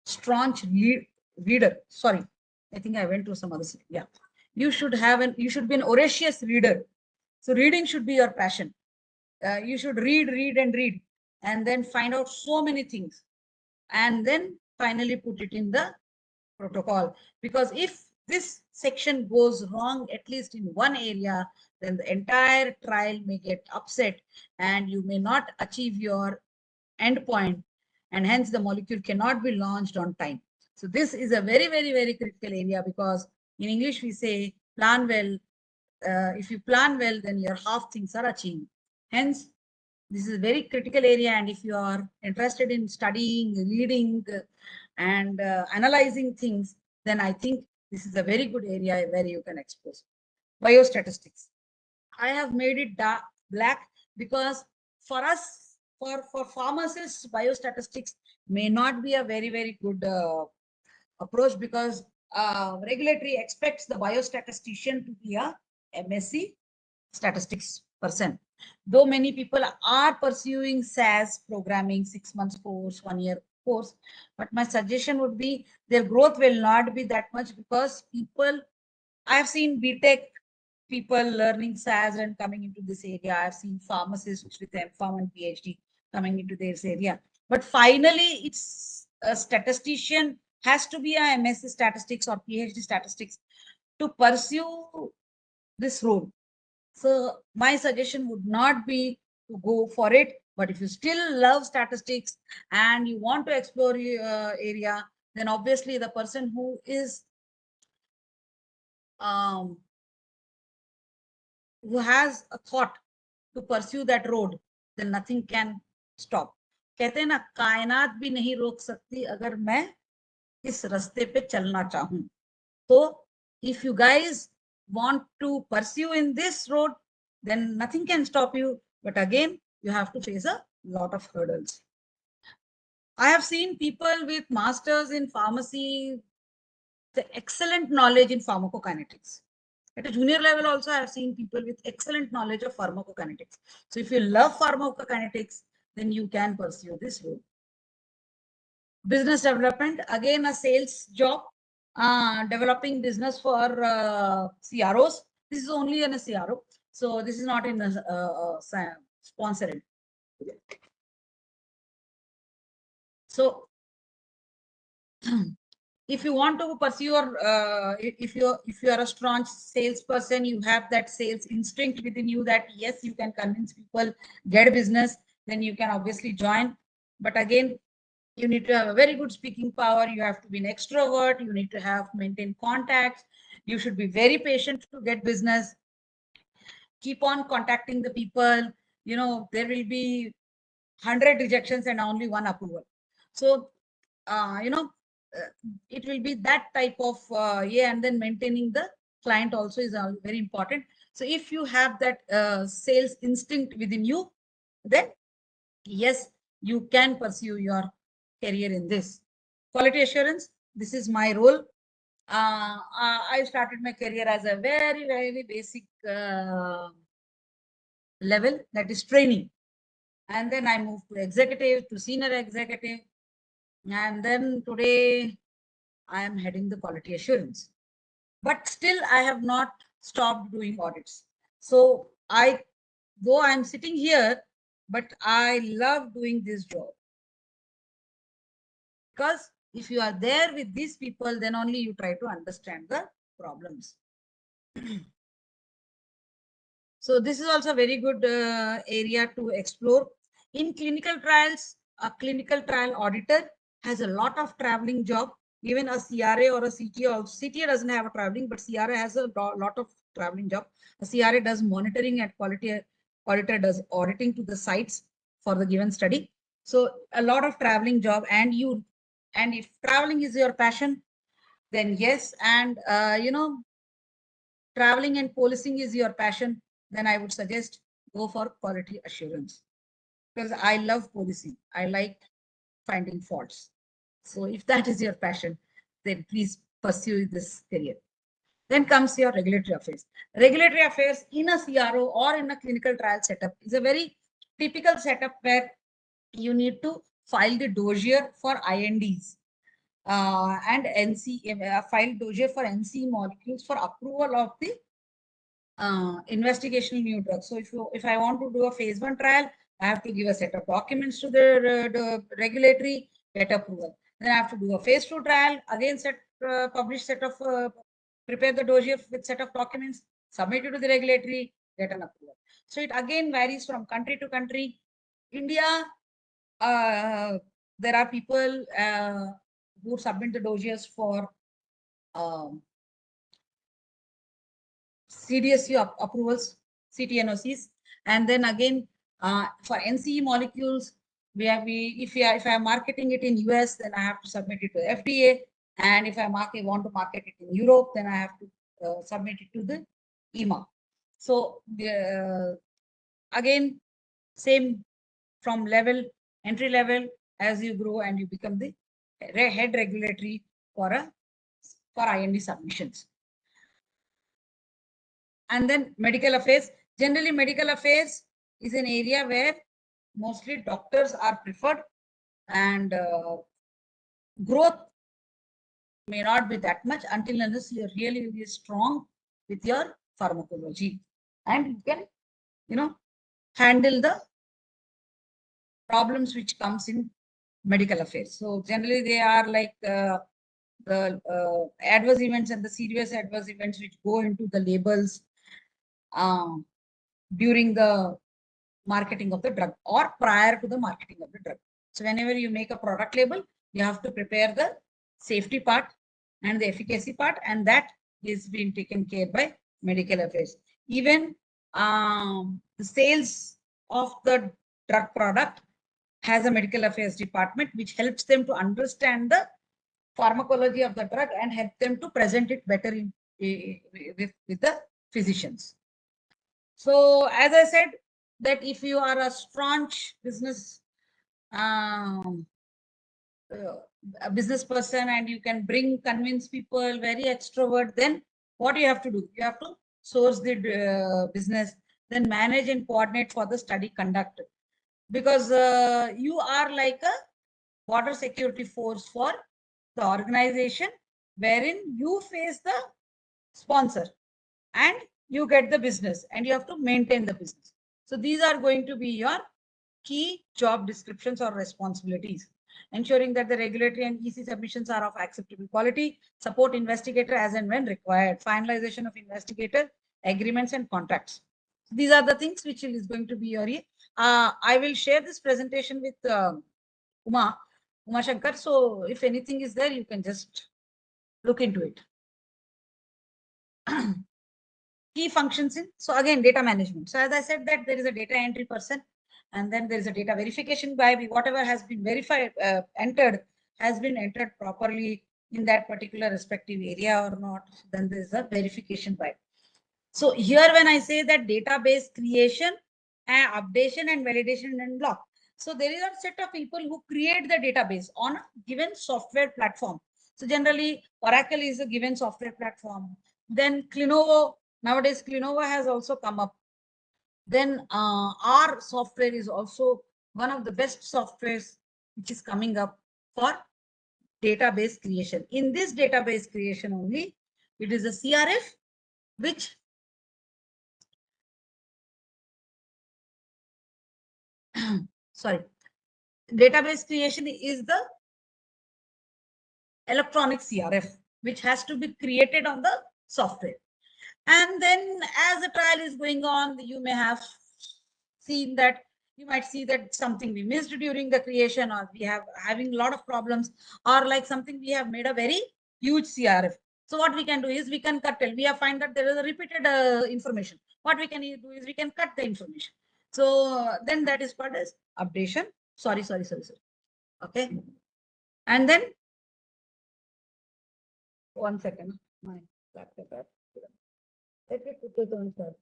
Speaker 2: staunch reader. Sorry, I think I went to some other slide. Yeah, you should be an voracious reader. So reading should be your passion. You should read, and then find out so many things, and then finally put it in the protocol. Because if this section goes wrong, at least in one area, then the entire trial may get upset and you may not achieve your endpoint, and hence the molecule cannot be launched on time. So this is a very, very, very critical area, because in English we say plan well, if you plan well, then your half things are achieved. Hence, this is a very critical area. And if you are interested in studying, reading, and analyzing things, then I think this is a very good area where you can expose. Biostatistics. I have made it dark black because for us, for pharmacists, biostatistics may not be a very good approach, because regulatory expects the biostatistician to be a MSc statistics person. Though many people are pursuing SAS programming, 6 months course, 1 year course, but my suggestion would be their growth will not be that much, because people, I have seen BTech people learning SAS and coming into this area. I've seen pharmacists with EsPharma and PhD coming into this area. But finally, it's a statistician has to be a MSc statistics or PhD statistics to pursue this role. So my suggestion would not be to go for it, but if you still love statistics and you want to explore your area, then obviously the person who is who has a thought to pursue that road, then nothing can stop. कहते हैं ना, कायनात भी नहीं रोक सकती अगर मैं इस रास्ते पे चलना चाहूं. तो if you guys want to pursue in this road, then nothing can stop you. But again, you have to face a lot of hurdles. I have seen people with masters in pharmacy, the excellent knowledge in pharmacokinetics. At a junior level also, I have seen people with excellent knowledge of pharmacokinetics. So if you love pharmacokinetics, then you can pursue this route. Business development, again a sales job, developing business for CROs. This is only in a CRO. So this is not in a sponsored. So if you want to pursue your, if you are a strong salesperson, you have that sales instinct within you that yes, you can convince people, get business, then you can obviously join. But again, you need to have a very good speaking power. You have to be an extrovert. You need to have maintain contacts. You should be very patient to get business. Keep on contacting the people. You know, there will be 100 rejections and only 1 approval. So, you know, it will be that type of yeah, and then maintaining the client also is very important. So if you have that sales instinct within you, then yes, you can pursue your career in this. Quality assurance, this is my role. I started my career as a very basic level, that is training, and then I moved to executive, to senior executive, and then today I am heading the quality assurance. But still I have not stopped doing audits. So though I'm sitting here, but I love doing this job. Because if you are there with these people, then only you try to understand the problems. So this is also a very good area to explore. In clinical trials, a clinical trial auditor has a lot of traveling job. Even a CRA or a CTA, CTA doesn't have a traveling, but CRA has a lot of traveling job. A CRA does monitoring and quality auditor does auditing to the sites for the given study. So a lot of traveling job, and if traveling is your passion, then yes, and you know, traveling and policing is your passion, then I would suggest go for quality assurance, because I love policing. I like finding faults. So if that is your passion, then please pursue this career. Then comes your regulatory affairs. Regulatory affairs in a CRO or in a clinical trial setup is a very typical setup where you need to file the dossier for INDs and NC, file dossier for NC molecules for approval of the investigational new drug. So if I want to do a phase 1 trial, I have to give a set of documents to the regulatory, get approval. Then I have to do a phase 2 trial, again publish set of prepare the dossier with set of documents, submit it to the regulatory, get an approval. So it again varies from country to country. India, there are people who submit the dossiers for CDSU approvals, CTNOCs, and then again for NCE molecules, if I am marketing it in US, then I have to submit it to FDA, and if I want to market it in Europe, then I have to submit it to the EMA. So again, same from entry level, as you grow and you become the head regulatory for IND submissions. And then medical affairs. Generally, medical affairs is an area where mostly doctors are preferred, and growth may not be that much until unless you are really, really strong with your pharmacology, and you can, handle the problems which comes in medical affairs. So generally, they are like the adverse events and the serious adverse events which go into the labels during the marketing of the drug or prior to the marketing of the drug. So whenever you make a product label, you have to prepare the safety part and the efficacy part, and that is being taken care by medical affairs. Even the sales of the drug product has a medical affairs department which helps them to understand the pharmacology of the drug and help them to present it better with the physicians. So as I said, that if you are a staunch business a business person and you can convince people, very extrovert, then what you have to do? You have to source the business, then manage and coordinate for the study conduct. Because you are like a water security force for the organization, wherein you face the sponsor and you get the business and you have to maintain the business. So these are going to be your key job descriptions or responsibilities. Ensuring that the regulatory and EC submissions are of acceptable quality, support investigator as and when required, finalization of investigator agreements and contracts. These are the things which is going to be your. I will share this presentation with Uma Shankar. So if anything is there, you can just look into it. Key functions in, so again, data management. So as I said, that there is a data entry person, and then there is a data verification by whatever has been verified, entered, has been entered properly in that particular respective area or not. Then there is a verification by. So here, when I say that database creation, updation, and validation and block. So there is a set of people who create the database on a given software platform. So generally, Oracle is a given software platform. Then Clinovo, nowadays Clinovo has also come up. Then our software is also one of the best softwares which is coming up for database creation. In this database creation only, it is a CRF which sorry, database creation is the electronic CRF which has to be created on the software. And then as the trial is going on, you may have seen that, you might see that something we missed during the creation, or we have having a lot of problems, or like something we have made a very huge CRF. So what we can do is we can cut it. We have find that there is a repeated information. What we can do is we can cut the information. So then that is called as updation. Sorry. Okay. And then 1 second. My laptop. Let me put it on charge.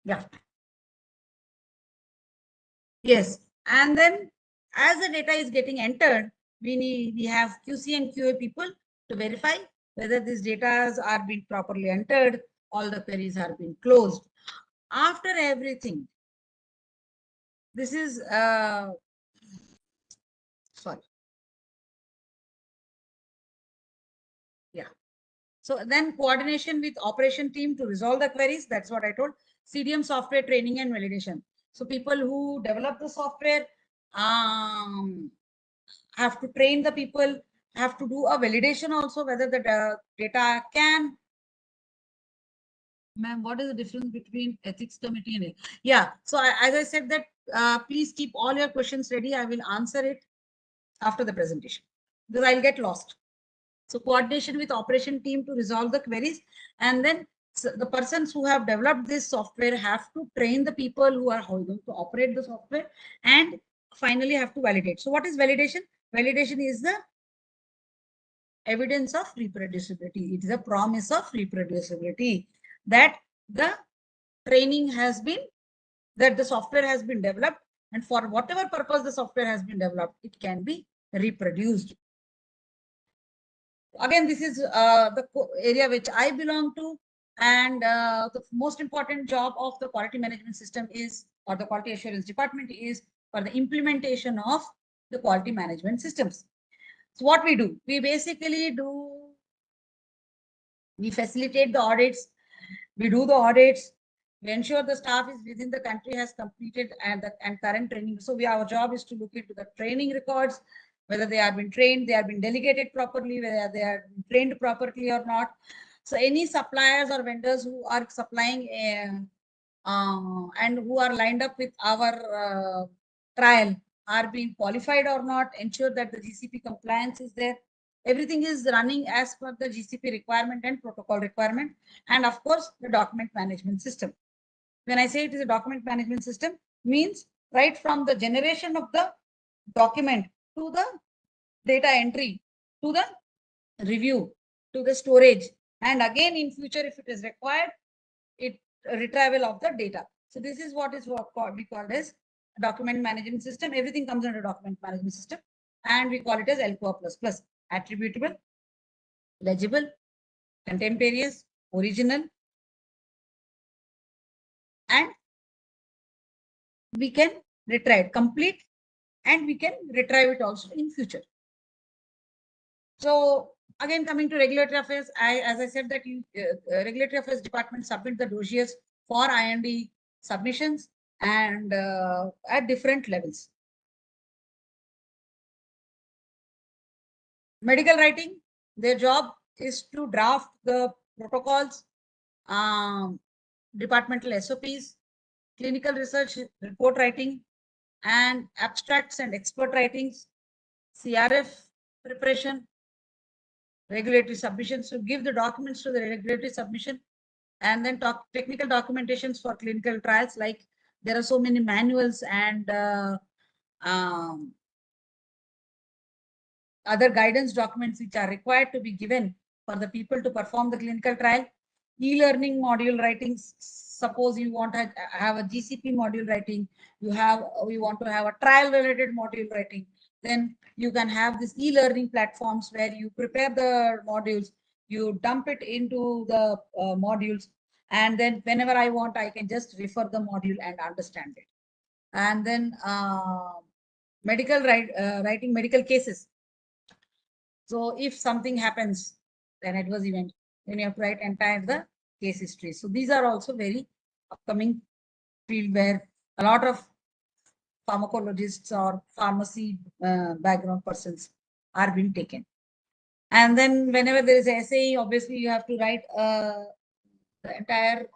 Speaker 2: Yeah. Yes. And then as the data is getting entered, we have QC and QA people to verify whether these data are being properly entered, all the queries are being closed. After everything, this is sorry. Yeah. So then coordination with operation team to resolve the queries. That's what I told. CDM software training and validation. So people who develop the software have to train the people, have to do a validation also whether the data can Ma'am, what is the difference between ethics committee and yeah? So as I said that please keep all your questions ready. I will answer it after the presentation because I'll get lost. So coordination with operation team to resolve the queries, and then the persons who have developed this software have to train the people who are going to operate the software, and finally have to validate. So what is validation? Validation is the evidence of reproducibility. It is a promise of reproducibility that the training has been, that the software has been developed, and for whatever purpose the software has been developed, it can be reproduced. Again, this is the area which I belong to, and the most important job of the quality management system is, or the quality assurance department is, for the implementation of the quality management systems. So what we do, we basically we facilitate the audits, we do the audits, we ensure the staff is within the country has completed and current training. So our job is to look into the training records, whether they have been trained, they have been delegated properly, whether they are trained properly or not. So any suppliers or vendors who are supplying and who are lined up with our trial are being qualified or not, ensure that the GCP compliance is there. Everything is running as per the GCP requirement and protocol requirement. And of course, the document management system. When I say it is a document management system, means right from the generation of the document to the data entry, to the review, to the storage, and again in future, if it is required, it retrieval of the data. So this is what is we call as document management system. Everything comes under document management system, and we call it as LQA++, attributable, legible, contemporaneous, original, and we can retrieve complete, and we can retrieve it also in future. So again, coming to regulatory affairs, as I said that regulatory affairs department submit the dossiers for IND submissions and at different levels. Medical writing, their job is to draft the protocols, departmental SOPs, clinical research report writing, and abstracts and expert writings, CRF preparation, regulatory submissions, to give the documents to the regulatory submission, and then technical documentations for clinical trials. Like there are so many manuals and other guidance documents which are required to be given for the people to perform the clinical trial. E-learning module writings. Suppose you want to have a GCP module writing, you want to have a trial related module writing, then you can have this e-learning platforms where you prepare the modules, you dump it into the modules, and then whenever I want, I can just refer the module and understand it. And then medical writing medical cases. So if something happens, an adverse event, then you have to write entire the case history. So these are also very upcoming field where a lot of pharmacologists or pharmacy background persons are being taken. And then whenever there is a SAE, obviously you have to write the entire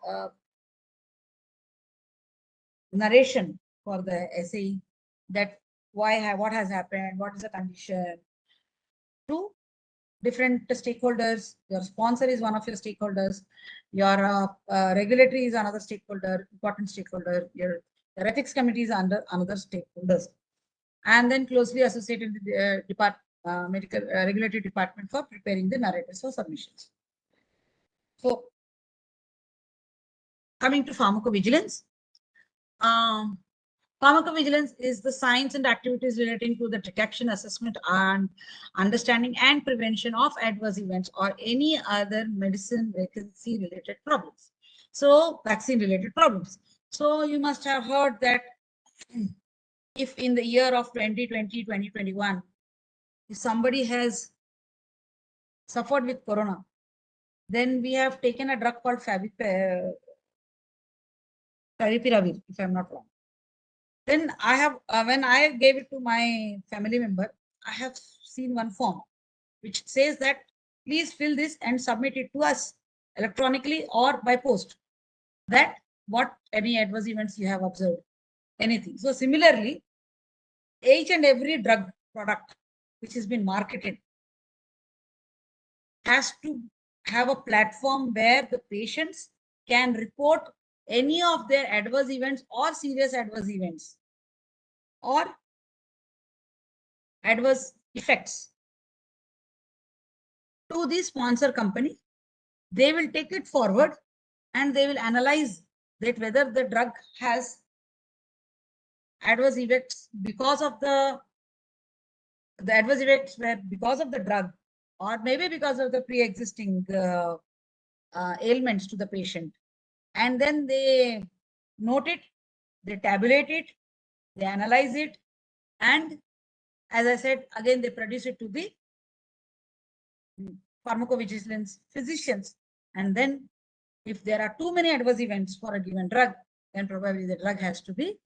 Speaker 2: narration for the SAE, that what has happened, what is the condition, to different stakeholders. Your sponsor is one of your stakeholders. Your regulatory is another stakeholder, important stakeholder. Your ethics committee is under another stakeholders. And then closely associated with the medical regulatory department for preparing the narratives for submissions. So coming to pharmacovigilance. Pharmacovigilance is the science and activities relating to the detection, assessment, and understanding and prevention of adverse events or any other medicine vacancy related problems. So vaccine related problems. So you must have heard that if in the year of 2020, 2021, if somebody has suffered with corona, then we have taken a drug called favipiravir, if I'm not wrong. Then I have, when I gave it to my family member, I have seen one form which says that please fill this and submit it to us electronically or by post. that what any adverse events you have observed, anything. So similarly, each and every drug product which has been marketed has to have a platform where the patients can report any of their adverse events or serious adverse events or adverse effects to the sponsor company. They will take it forward and they will analyze that whether the drug has adverse effects because of the adverse effects were because of the drug or maybe because of the pre-existing ailments to the patient. And then they note it, they tabulate it, they analyze it, and as I said, again, they produce it to the pharmacovigilance physicians. And then if there are too many adverse events for a given drug, then probably the drug has to be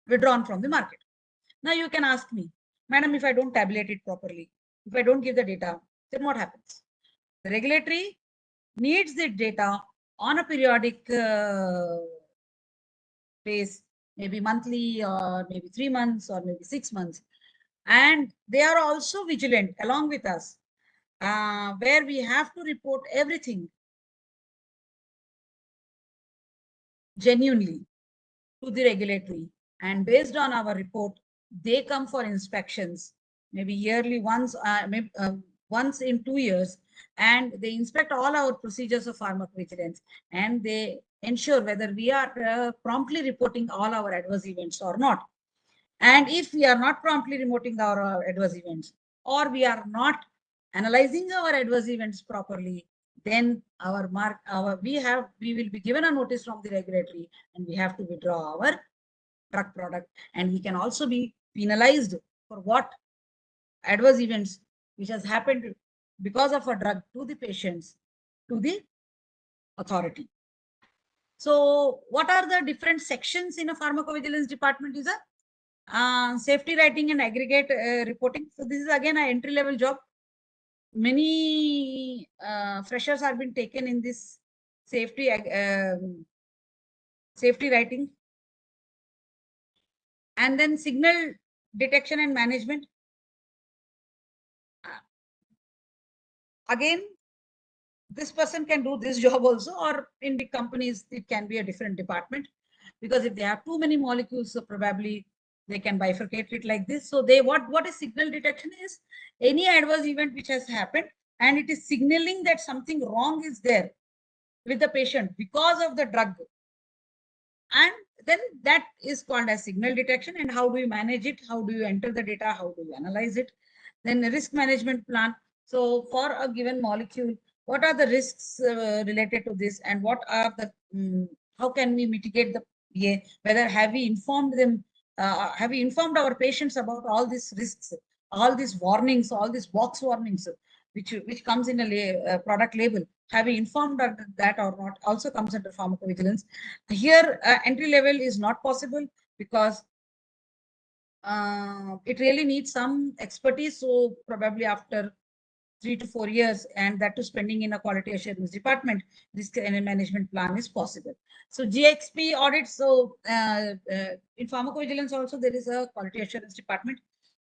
Speaker 2: withdrawn from the market. Now you can ask me, madam, if I don't tabulate it properly, if I don't give the data, then what happens? The regulatory needs the data on a periodic base, maybe monthly or maybe 3 months or maybe 6 months. And they are also vigilant along with us, where we have to report everything genuinely to the regulatory. And based on our report, they come for inspections, maybe yearly once, maybe once in 2 years, and they inspect all our procedures of pharmacovigilance, and they ensure whether we are promptly reporting all our adverse events or not. And if we are not promptly reporting our adverse events, or we are not analyzing our adverse events properly, then we will be given a notice from the regulatory and we have to withdraw our drug product. And we can also be penalized for what adverse events which has happened because of a drug to the patients, to the authority. So what are the different sections in a pharmacovigilance department? Is a safety writing and aggregate reporting. So this is again an entry level job. Many freshers are being taken in this safety safety writing. And then signal detection and management. Again, this person can do this job also, or in big companies, it can be a different department, because if they have too many molecules, so probably they can bifurcate it like this. So what is signal detection is any adverse event which has happened and it is signaling that something wrong is there with the patient because of the drug. And then that is called as signal detection. And how do you manage it? How do you enter the data? How do you analyze it? Then the risk management plan. So for a given molecule, what are the risks related to this, and what are the how can we mitigate the whether have we informed them, have we informed our patients about all these risks, all these warnings, all these box warnings which comes in a product label, have we informed that or not, also comes under pharmacovigilance. Here entry level is not possible because it really needs some expertise. So probably after 3 to 4 years, and that to spending in a quality assurance department, risk and management plan is possible. So GXP audits. So in pharmacovigilance also there is a quality assurance department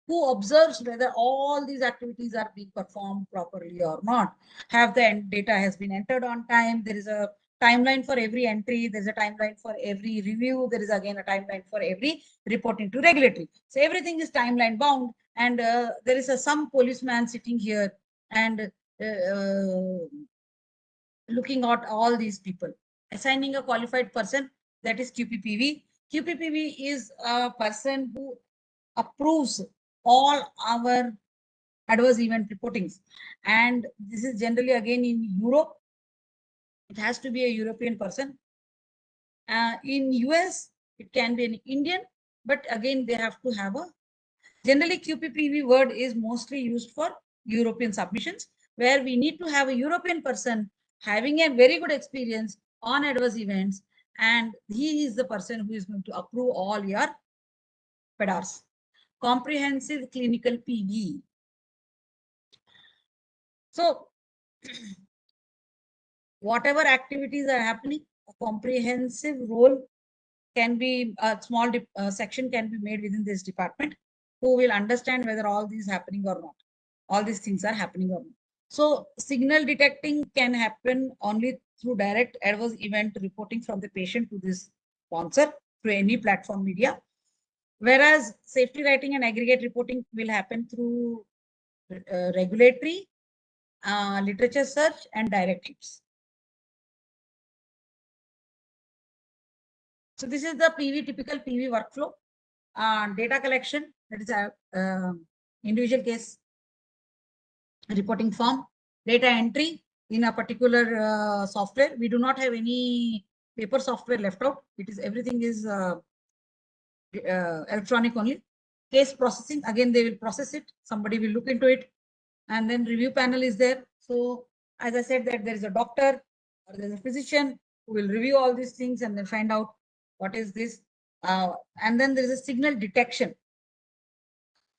Speaker 2: who observes whether all these activities are being performed properly or not. Have the data has been entered on time. There is a timeline for every entry. There's a timeline for every review. There is again a timeline for every reporting to regulatory. So everything is timeline bound. And there is some policeman sitting here and looking at all these people, assigning a qualified person, that is QPPV. QPPV is a person who approves all our adverse event reportings. And this is generally again in Europe. It has to be a European person. In US, it can be an Indian, but again, they have to have a, generally QPPV word is mostly used for European submissions, where we need to have a European person having a very good experience on adverse events, and he is the person who is going to approve all your PEDARs. Comprehensive clinical PV. So whatever activities are happening, a comprehensive role can be, a small section can be made within this department, who will understand whether all these happening or not. All these things are happening or not. So signal detecting can happen only through direct adverse event reporting from the patient to this sponsor through any platform media. Whereas safety writing and aggregate reporting will happen through regulatory, literature search, and directives. So this is the typical PV workflow. Data collection, that is a individual case reporting form. Data entry in a particular software. We do not have any paper software left out. It is everything is electronic only. Case processing, again they will process it, somebody will look into it, and then review panel is there. So as I said, that there is a doctor or there is a physician who will review all these things and then find out what is this, and then there is a signal detection.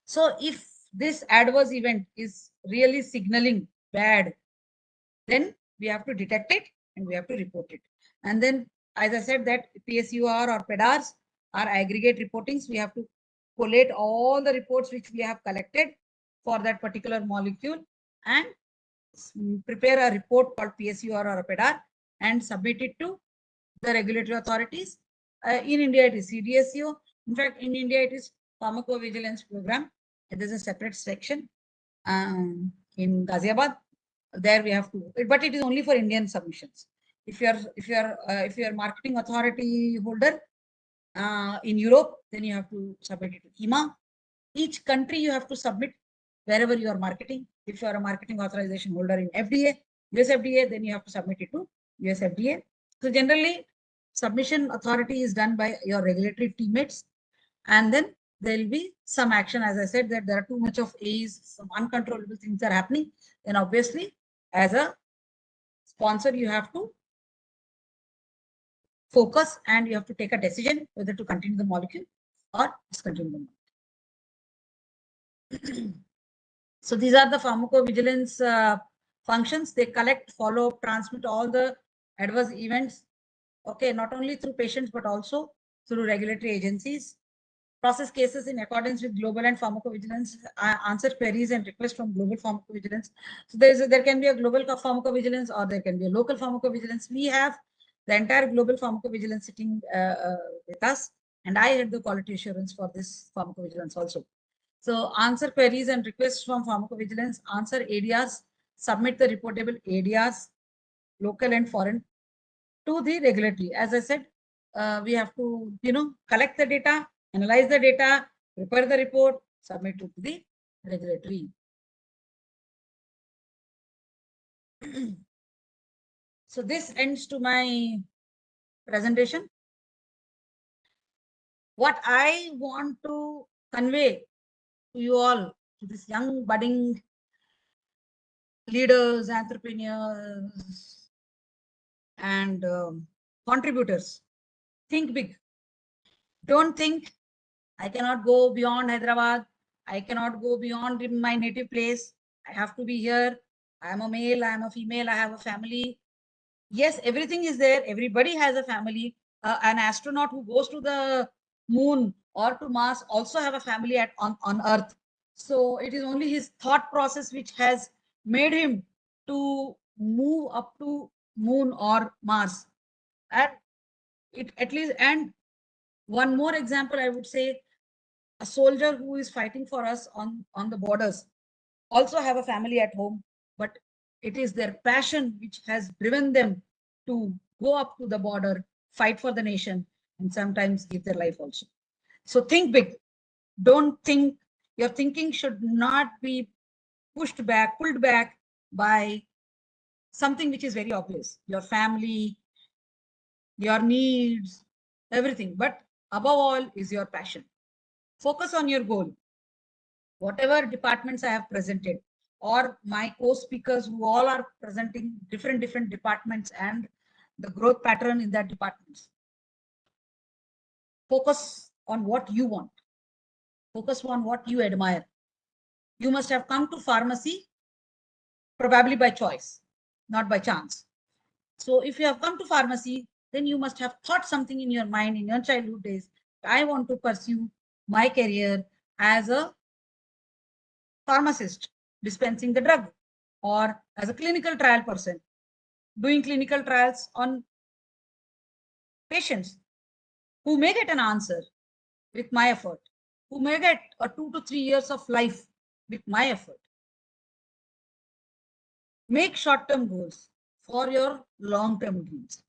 Speaker 2: So if this adverse event is really signaling bad, then we have to detect it and we have to report it. And then, as I said, that PSUR or PEDARs are aggregate reportings. We have to collate all the reports which we have collected for that particular molecule and prepare a report called PSUR or a PEDAR and submit it to the regulatory authorities. In India, it is CDSCO. In fact, in India, it is pharmacovigilance program. It is a separate section in Ghaziabad. There we have to, but it is only for Indian submissions. If you are marketing authority holder in Europe, then you have to submit it to EMA. Each country you have to submit wherever you are marketing. If you are a marketing authorization holder in FDA, US FDA, then you have to submit it to US FDA. So generally, submission authority is done by your regulatory teammates, and then there will be some action. As I said, that there are too much of AEs, some uncontrollable things are happening, then obviously as a sponsor you have to focus and you have to take a decision whether to continue the molecule or discontinue the molecule. So these are the pharmacovigilance functions. They collect, follow, transmit all the adverse events, okay, not only through patients but also through regulatory agencies. Process cases in accordance with global and pharmacovigilance, answer queries and requests from global pharmacovigilance. So there can be a global pharmacovigilance or there can be a local pharmacovigilance. We have the entire global pharmacovigilance sitting with us, and I had the quality assurance for this pharmacovigilance also. So answer queries and requests from pharmacovigilance, answer ADRs, submit the reportable ADRs, local and foreign, to the regulatory. As I said, we have to, collect the data, analyze the data, prepare the report, submit it to the regulatory. So this ends to my presentation. What I want to convey to you all, to this young budding leaders, entrepreneurs, and contributors, think big. Don't think I cannot go beyond Hyderabad. I cannot go beyond my native place. I have to be here. I am a male, I am a female, I have a family. Yes, everything is there. Everybody has a family. An astronaut who goes to the moon or to Mars also have a family on Earth. So it is only his thought process which has made him to move up to moon or Mars. At least, and one more example, I would say, a soldier who is fighting for us on the borders also have a family at home, but it is their passion which has driven them to go up to the border, fight for the nation, and sometimes give their life also. So think big. Don't think, your thinking should not be pulled back by something which is very obvious, your family, your needs, everything. But above all is your passion. Focus on your goal. Whatever departments I have presented, or my co-speakers who all are presenting different departments and the growth pattern in that departments. Focus on what you want. Focus on what you admire. You must have come to pharmacy probably by choice, not by chance. So if you have come to pharmacy, then you must have thought something in your mind in your childhood days. I want to pursue my career as a pharmacist dispensing the drug, or as a clinical trial person doing clinical trials on patients who may get an answer with my effort, who may get a 2 to 3 years of life with my effort. Make short-term goals for your long-term dreams.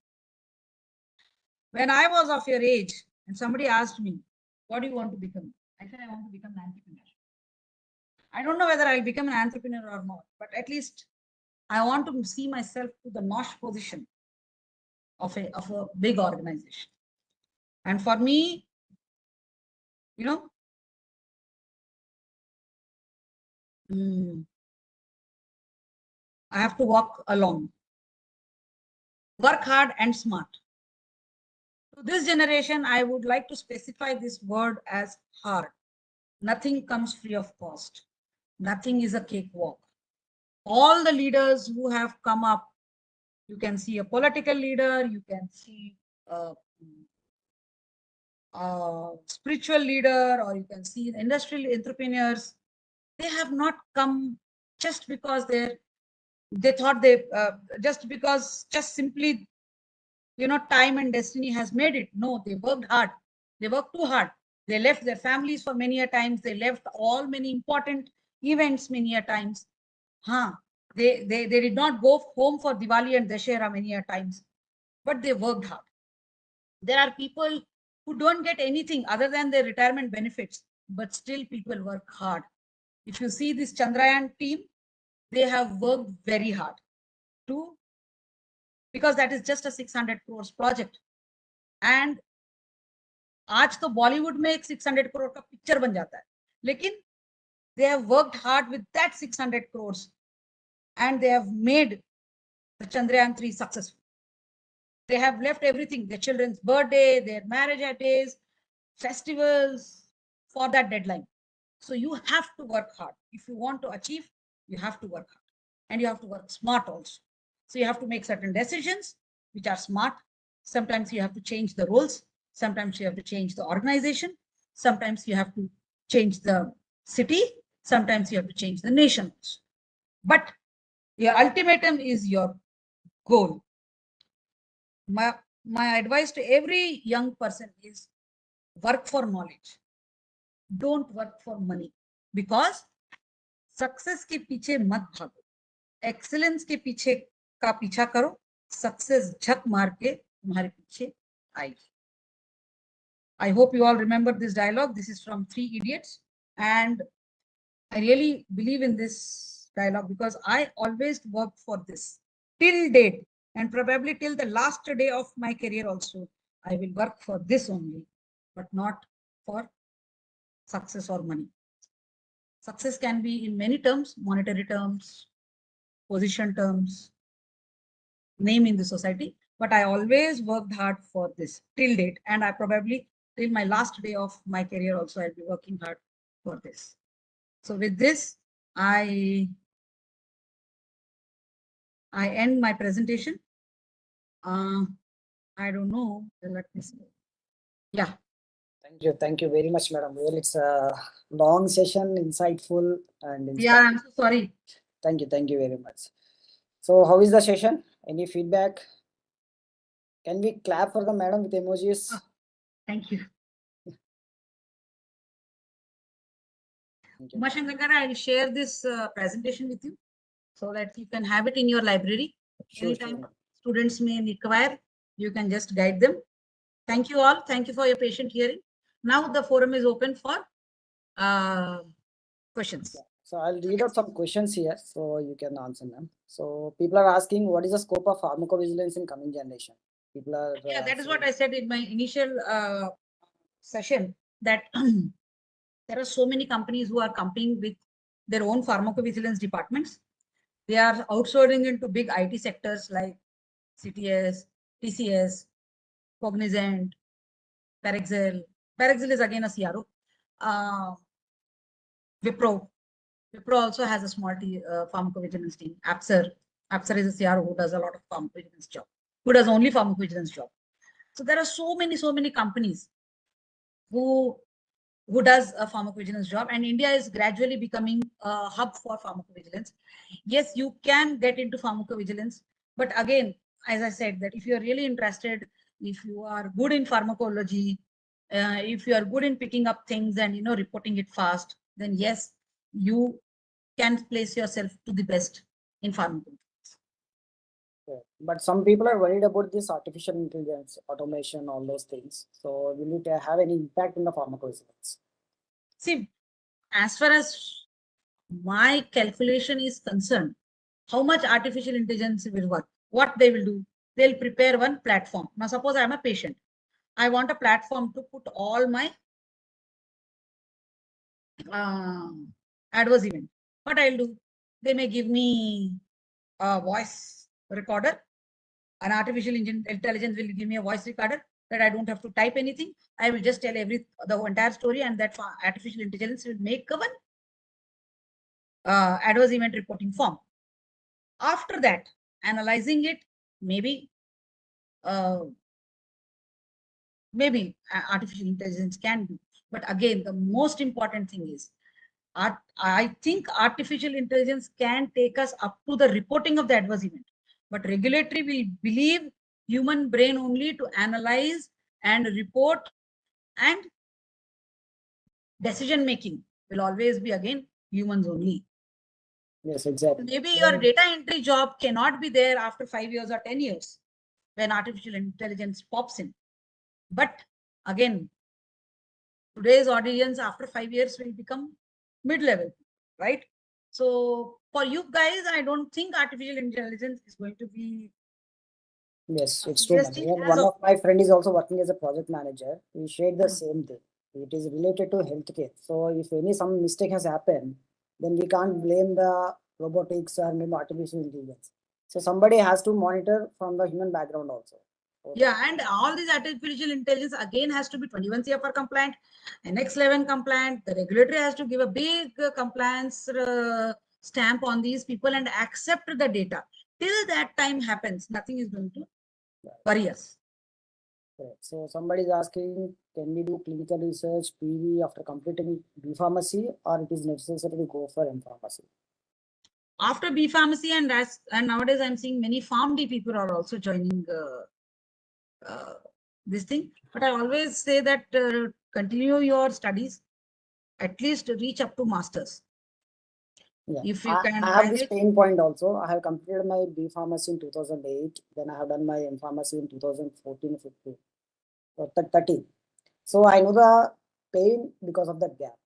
Speaker 2: When I was of your age and somebody asked me, what do you want to become? I said, I want to become an entrepreneur. I don't know whether I'll become an entrepreneur or not, but at least I want to see myself to the NOSH position of a big organization. And for me, you know, I have to walk along, work hard and smart. To this generation, I would like to specify this word as hard. Nothing comes free of cost. Nothing is a cakewalk. All the leaders who have come up, you can see a political leader, you can see a spiritual leader, or you can see industrial entrepreneurs. They have not come just because they thought just simply, time and destiny has made it. No, they worked hard. They worked too hard. They left their families for many a times. They left all many important events many a times. They did not go home for Diwali and Dashera many a times, but they worked hard. There are people who don't get anything other than their retirement benefits, but still people work hard. If you see this Chandrayaan team, they have worked very hard because that is just a 600 crores project. And आज तो बॉलीवुड में एक 600 करोड़ का picture बन जाता है, लेकिन they have worked hard with that 600 crores and they have made the Chandrayaan 3 successful. They have left everything, their children's birthday, their marriage days, festivals for that deadline. So you have to work hard. If you want to achieve, you have to work hard, and you have to work smart also. So you have to make certain decisions which are smart. Sometimes you have to change the roles. Sometimes you have to change the organization. Sometimes you have to change the city. Sometimes you have to change the nation. But your ultimatum is your goal. My advice to every young person is work for knowledge. Don't work for money, because success के पीछे मत भागो, excellence के पीछे का पीछा करो, success झक मार के तुम्हारे पीछे आएगी. I hope you all remember this dialogue. This is from Three Idiots, and I really believe in this dialogue because I always worked for this till date, and probably till the last day of my career also. I will work for this only, but not for success or money. Success can be in many terms: monetary terms, position terms, name in the society. But I always worked hard for this till date, and I probably till my last day of my career also I'll be working hard for this. So with this, I end my presentation. I don't know. Let me see. Yeah.
Speaker 1: Thank you very much, madam. Well, it's a long session, insightful and inspiring.
Speaker 2: Yeah, I'm so sorry.
Speaker 1: Thank you very much. So how is the session? Any feedback? Can we clap for the madam with emojis?
Speaker 2: Oh, thank you. Umashankar, I will share this presentation with you so that you can have it in your library.
Speaker 1: Sure,
Speaker 2: Anytime
Speaker 1: sure.
Speaker 2: students may require, you can just guide them. Thank you all. Thank you for your patient hearing. Now the forum is open for questions.
Speaker 1: Yeah. So I'll read out some questions here so you can answer them. So people are asking, what is the scope of pharmacovigilance in coming generation? People are
Speaker 2: Yeah, that is what I said in my initial session, that there are so many companies who are competing with their own pharmacovigilance departments. They are outsourcing into big IT sectors like CTS, TCS, Cognizant, Parexel. Parexel is again a CRO. Wipro. Wipro also has a small pharmacovigilance team. Apsar is a CRO who does a lot of pharmacovigilance job. who does only pharmacovigilance job. So there are so many companies who does a pharmacovigilance job, and India is gradually becoming a hub for pharmacovigilance. Yes, you can get into pharmacovigilance, but again, as I said, that if you are really interested, if you are good in pharmacology, if you are good in picking up things and reporting it fast, then yes, you can place yourself to the best in pharmacovigilance.
Speaker 1: Yeah. But some people are worried about this artificial intelligence, automation, all those things. So will it have any impact in the pharmacovigilance?
Speaker 2: See, as far as my calculation is concerned, how much artificial intelligence will work, what they will do, they'll prepare one platform. Now, suppose I'm a patient. I want a platform to put all my adverse event. What I'll do, they may give me a voice recorder. An artificial intelligence will give me a voice recorder that I don't have to type anything. I will just tell the entire story, and that artificial intelligence will make one adverse event reporting form. After that, analyzing it, maybe artificial intelligence can do. But again, the most important thing is, I think artificial intelligence can take us up to the reporting of the adverse event. But regulatory will believe human brain only to analyze and report, and decision making will always be again humans only.
Speaker 1: Yes, exactly.
Speaker 2: Maybe your data entry job cannot be there after 5 years or 10 years when artificial intelligence pops in. But again, today's audience after 5 years will become mid-level, right? So for you guys, I don't think artificial intelligence is going to be.
Speaker 1: Yes, it's true. One of my friend is also working as a project manager. We shared the same thing. It is related to healthcare. So if some mistake has happened, then we can't blame the robotics or maybe artificial intelligence. So somebody has to monitor from the human background also.
Speaker 2: Yeah, and all these artificial intelligence again has to be 21 CFR compliant, Annex 11 compliant. The regulator has to give a big compliance stamp on these people and accept the data. Till that time happens, nothing is going to worry us.
Speaker 1: Correct. So somebody is asking, can we do clinical research PV after completing B.Pharmacy, or it is necessary to go for M.Pharmacy?
Speaker 2: After B.Pharmacy, and nowadays I'm seeing many PharmD people are also joining this thing. But I always say that continue your studies, at least reach up to masters.
Speaker 1: Yeah.
Speaker 2: If you can
Speaker 1: I have this pain point also. I have completed my B.Pharmacy in 2008. Then I have done my M.Pharmacy in 2014, 15, or 13. So I know the pain because of that gap.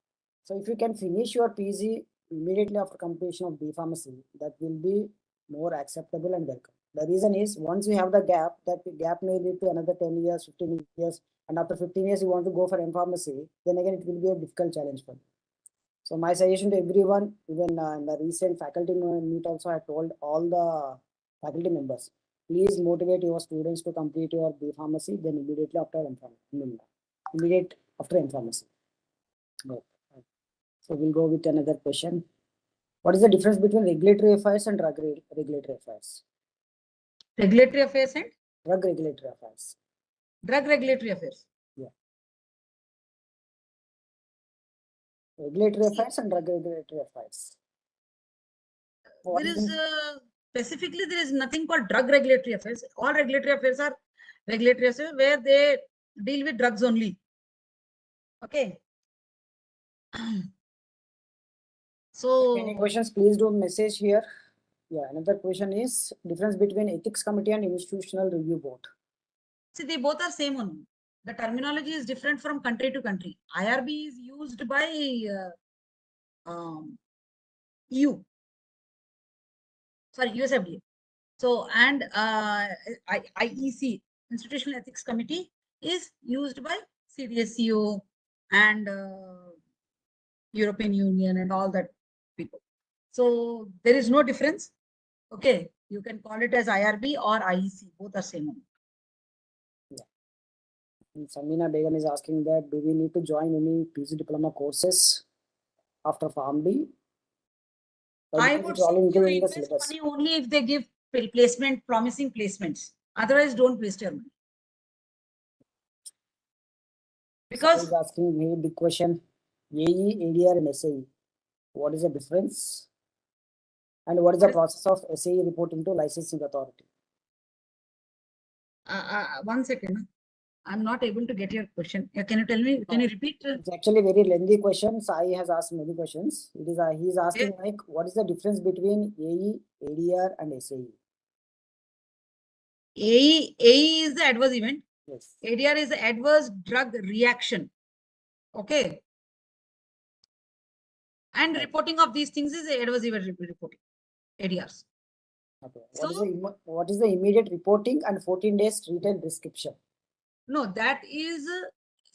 Speaker 1: So if you can finish your PG immediately after completion of B.Pharmacy, that will be more acceptable and welcome. The reason is, once you have the gap, that gap may lead to another 10 years, 15 years, and after 15 years you want to go for M.Pharmacy, then again it will be a difficult challenge for you. So my suggestion to everyone, even in the recent faculty meet also, I told all the faculty members, please motivate your students to complete your B.Pharmacy, then immediately after M.Pharmacy. Immediate after M.Pharmacy. So we'll go with another question. What is the difference between regulatory affairs and drug regulatory affairs?
Speaker 2: Regulatory affairs and?
Speaker 1: Drug regulatory affairs.
Speaker 2: Drug regulatory affairs.
Speaker 1: Yeah. Regulatory affairs and drug regulatory affairs.
Speaker 2: There is specifically, there is nothing called drug regulatory affairs. All regulatory affairs are regulatory affairs where they deal with drugs only. Okay. So
Speaker 1: any questions, please do message here. Yeah, another question is difference between ethics committee and institutional review board.
Speaker 2: See, they both are same only. The terminology is different from country to country. IRB is used by EU. Sorry, US FDA. So, and IEC, Institutional Ethics Committee, is used by CDSCO and European Union and all that people. So there is no difference. Okay, you can call it as IRB or IEC. Both are same.
Speaker 1: Yeah. And Samina Begum is asking that, do we need to join any PG diploma courses after PharmD?
Speaker 2: I would say you invest money only if they give promising placements. Otherwise, don't waste your money. Because
Speaker 1: he's asking me big question: AE, ADR, and SAE. What is the difference? And what is the process of SAE reporting to licensing authority?
Speaker 2: 1 second. I'm not able to get your question. Can you tell me? Can you repeat?
Speaker 1: It's actually very lengthy question. Sai has asked many questions. It is he's asking like, what is the difference between AE, ADR, and SAE?
Speaker 2: AE is the adverse event.
Speaker 1: Yes.
Speaker 2: ADR is the adverse drug reaction. Okay. And reporting of these things is the adverse event reporting. ADRs.
Speaker 1: Okay.
Speaker 2: So,
Speaker 1: What is the immediate reporting and 14 days retail prescription?
Speaker 2: No, that is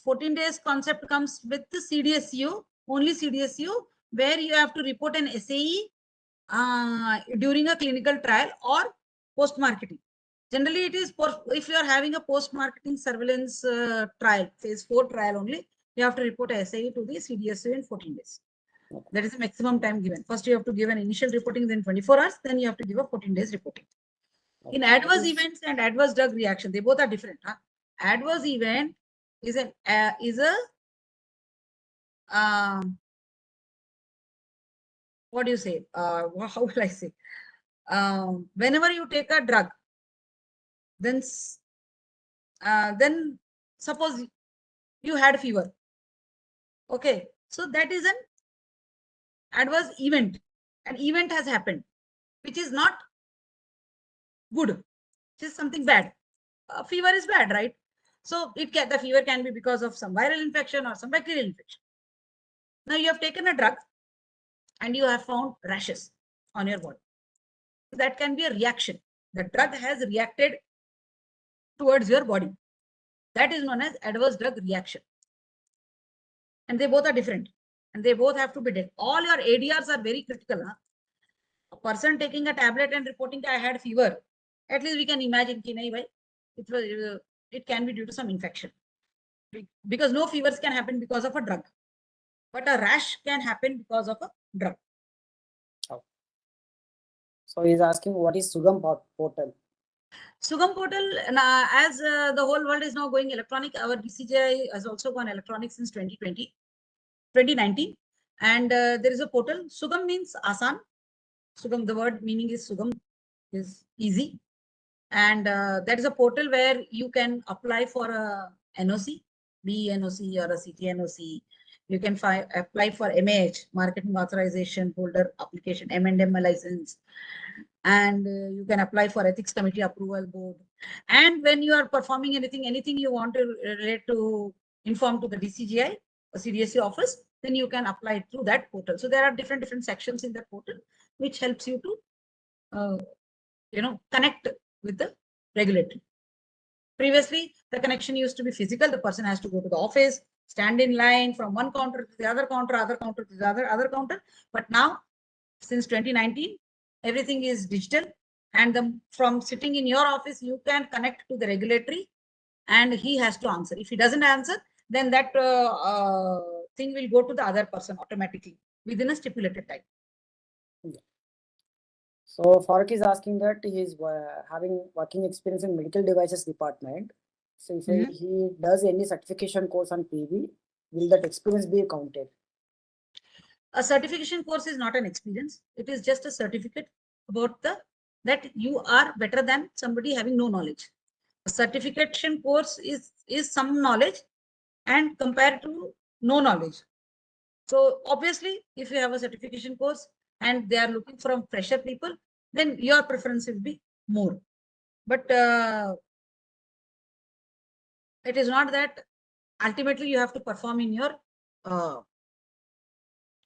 Speaker 2: 14 days concept comes with the CDSU, only CDSU, where you have to report an SAE during a clinical trial or post-marketing. Generally, it is if you are having a post-marketing surveillance trial, phase 4 trial only, you have to report a SAE to the CDSU in 14 days. Okay. That is the maximum time given. First, you have to give an initial reporting, then 24 hours, then you have to give a 14 days reporting. Okay. In adverse events and adverse drug reaction, they both are different. Huh? Adverse event is a what do you say? How will I say? Whenever you take a drug, then suppose you had fever. Okay, so that is an adverse event. An event has happened, which is not good, which is something bad. Fever is bad, right? So the fever can be because of some viral infection or some bacterial infection. Now you have taken a drug and you have found rashes on your body. So that can be a reaction. The drug has reacted towards your body. That is known as adverse drug reaction. And they both are different. And they both have to be dealt. All your ADRs are very critical. Huh? A person taking a tablet and reporting I had fever, at least we can imagine it can be due to some infection. Because no fevers can happen because of a drug. But a rash can happen because of a drug.
Speaker 1: Oh. So he's asking, what is Sugam portal?
Speaker 2: Sugam portal, as the whole world is now going electronic, our DCGI has also gone electronic since 2019. And there is a portal. Sugam means Asan. Sugam, the word meaning is Sugam, is easy. And that is a portal where you can apply for a NOC, BNOC or a CTNOC. You can apply for MAH, Marketing Authorization Holder Application, M&M license. And you can apply for Ethics Committee Approval Board. And when you are performing anything you want to relate to inform to the DCGI or CDSC office, then you can apply through that portal. So there are different sections in that portal, which helps you to, connect with the regulatory. Previously, the connection used to be physical. The person has to go to the office, stand in line from one counter to the other counter to the other counter. But now, since 2019, everything is digital. And from sitting in your office, you can connect to the regulatory and he has to answer. If he doesn't answer, then that thing will go to the other person automatically within a stipulated time.
Speaker 1: Yeah. So Farooq is asking that he is having working experience in medical devices department. So if he does any certification course on PV, will that experience be counted?
Speaker 2: A certification course is not an experience. It is just a certificate about that you are better than somebody having no knowledge. A certification course is some knowledge and compared to no knowledge. So obviously, if you have a certification course and they are looking for fresher people, then your preference will be more. But it is not that ultimately you have to perform in your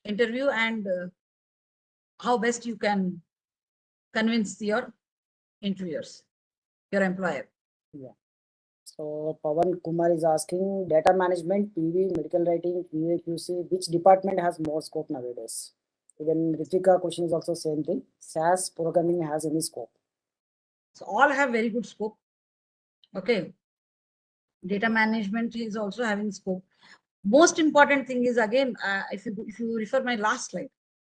Speaker 2: interview and how best you can convince your interviewers, your employer.
Speaker 1: Yeah. So Pawan Kumar is asking, data management, PV, medical writing, QA, QC, which department has more scope nowadays? Even Ritika question is also same thing. SAS programming has any scope?
Speaker 2: So all have very good scope. Okay. Data management is also having scope. Most important thing is, again, if you refer my last slide,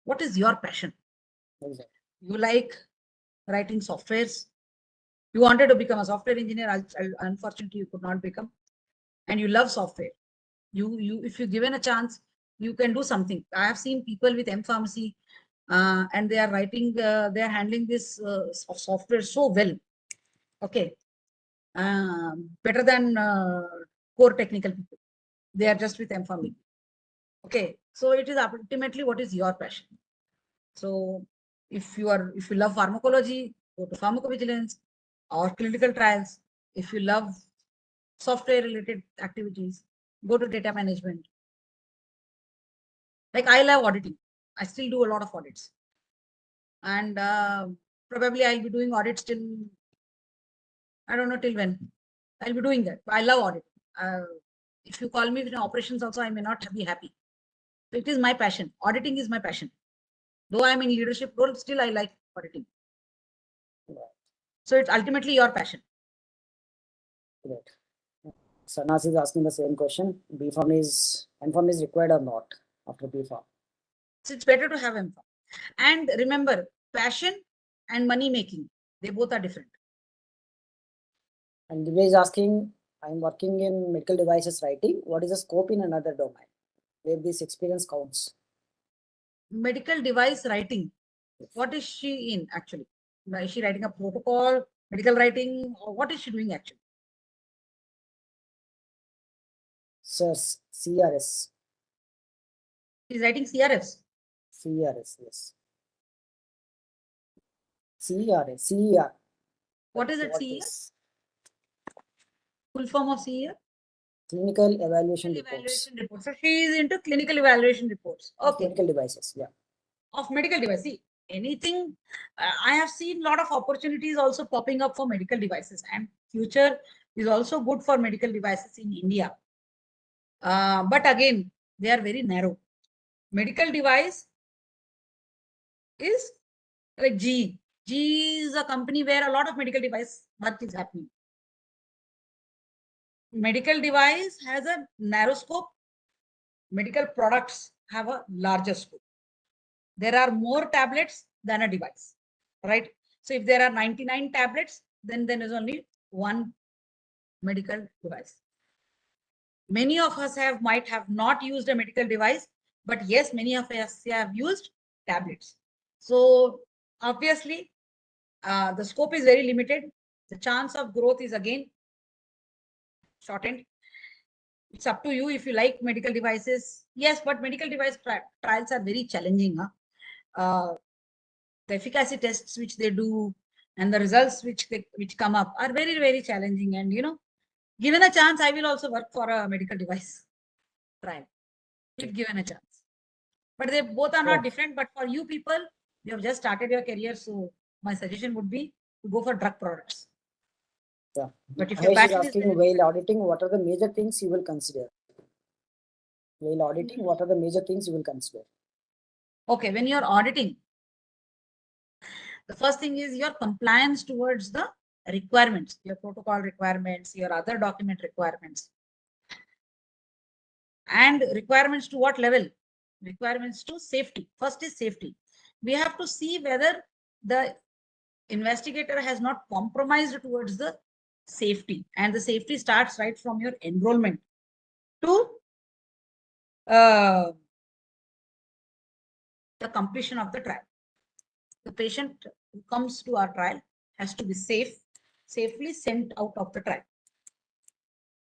Speaker 2: what is your passion?
Speaker 1: Exactly.
Speaker 2: You like writing softwares, You wanted to become a software engineer, unfortunately you could not become, and you love software. If you're given a chance, you can do something. I have seen people with M-Pharmacy, and they are writing, they are handling this software so well. Okay, better than core technical people. They are just with M-Pharmacy. Okay, so it is ultimately what is your passion. So if you love pharmacology, go to pharmacovigilance or clinical trials. If you love software related activities, go to data management. Like I love auditing. I still do a lot of audits. And probably I'll be doing audits till, I don't know till when. I'll be doing that. I love audit. If you call me in operations also, I may not be happy. So it is my passion. Auditing is my passion. Though I'm in leadership role, still I like auditing. So it's ultimately your passion.
Speaker 1: Great. Sanas is asking the same question. M-Pharm is required or not after B-Pharm?
Speaker 2: So it's better to have M-Pharm. And remember, passion and money making, they both are different.
Speaker 1: And Divya is asking, I'm working in medical devices writing. What is the scope in another domain where this experience counts?
Speaker 2: Medical device writing. What is she in actually? Is she writing a protocol, medical writing, or what is she doing actually?
Speaker 1: Sir, CRS.
Speaker 2: She's writing CRFs.
Speaker 1: CRS, yes. CRS, CER.
Speaker 2: What is it, CER? Full form of CER?
Speaker 1: Clinical evaluation reports.
Speaker 2: So she is into clinical evaluation reports. Okay.
Speaker 1: Medical devices, yeah.
Speaker 2: Of medical device. See, anything, I have seen a lot of opportunities also popping up for medical devices, and future is also good for medical devices in India. But again, they are very narrow. Medical device is like GE. GE is a company where a lot of medical device work is happening. Medical device has a narrow scope. Medical products have a larger scope. There are more tablets than a device, right? So if there are 99 tablets, then there is only one medical device. Many of us might have not used a medical device, but yes, many of us have used tablets. So obviously, the scope is very limited. The chance of growth is again shortened. It's up to you if you like medical devices. Yes, but medical device trials are very challenging. The efficacy tests which they do and the results which come up are very, very challenging. And given a chance, I will also work for a medical device trial if given a chance. But they both are not different. But for you people, you have just started your career, so my suggestion would be to go for drug products.
Speaker 1: Yeah.
Speaker 2: But if your passion is
Speaker 1: asking, while auditing, what are the major things you will consider? While auditing, what are the major things you will consider?
Speaker 2: Okay, when you're auditing, the first thing is your compliance towards the requirements, your protocol requirements, your other document requirements. And requirements to what level? Requirements to safety. First is safety. We have to see whether the investigator has not compromised towards the safety. And the safety starts right from your enrollment to the completion of the trial. The patient who comes to our trial has to be safely sent out of the trial.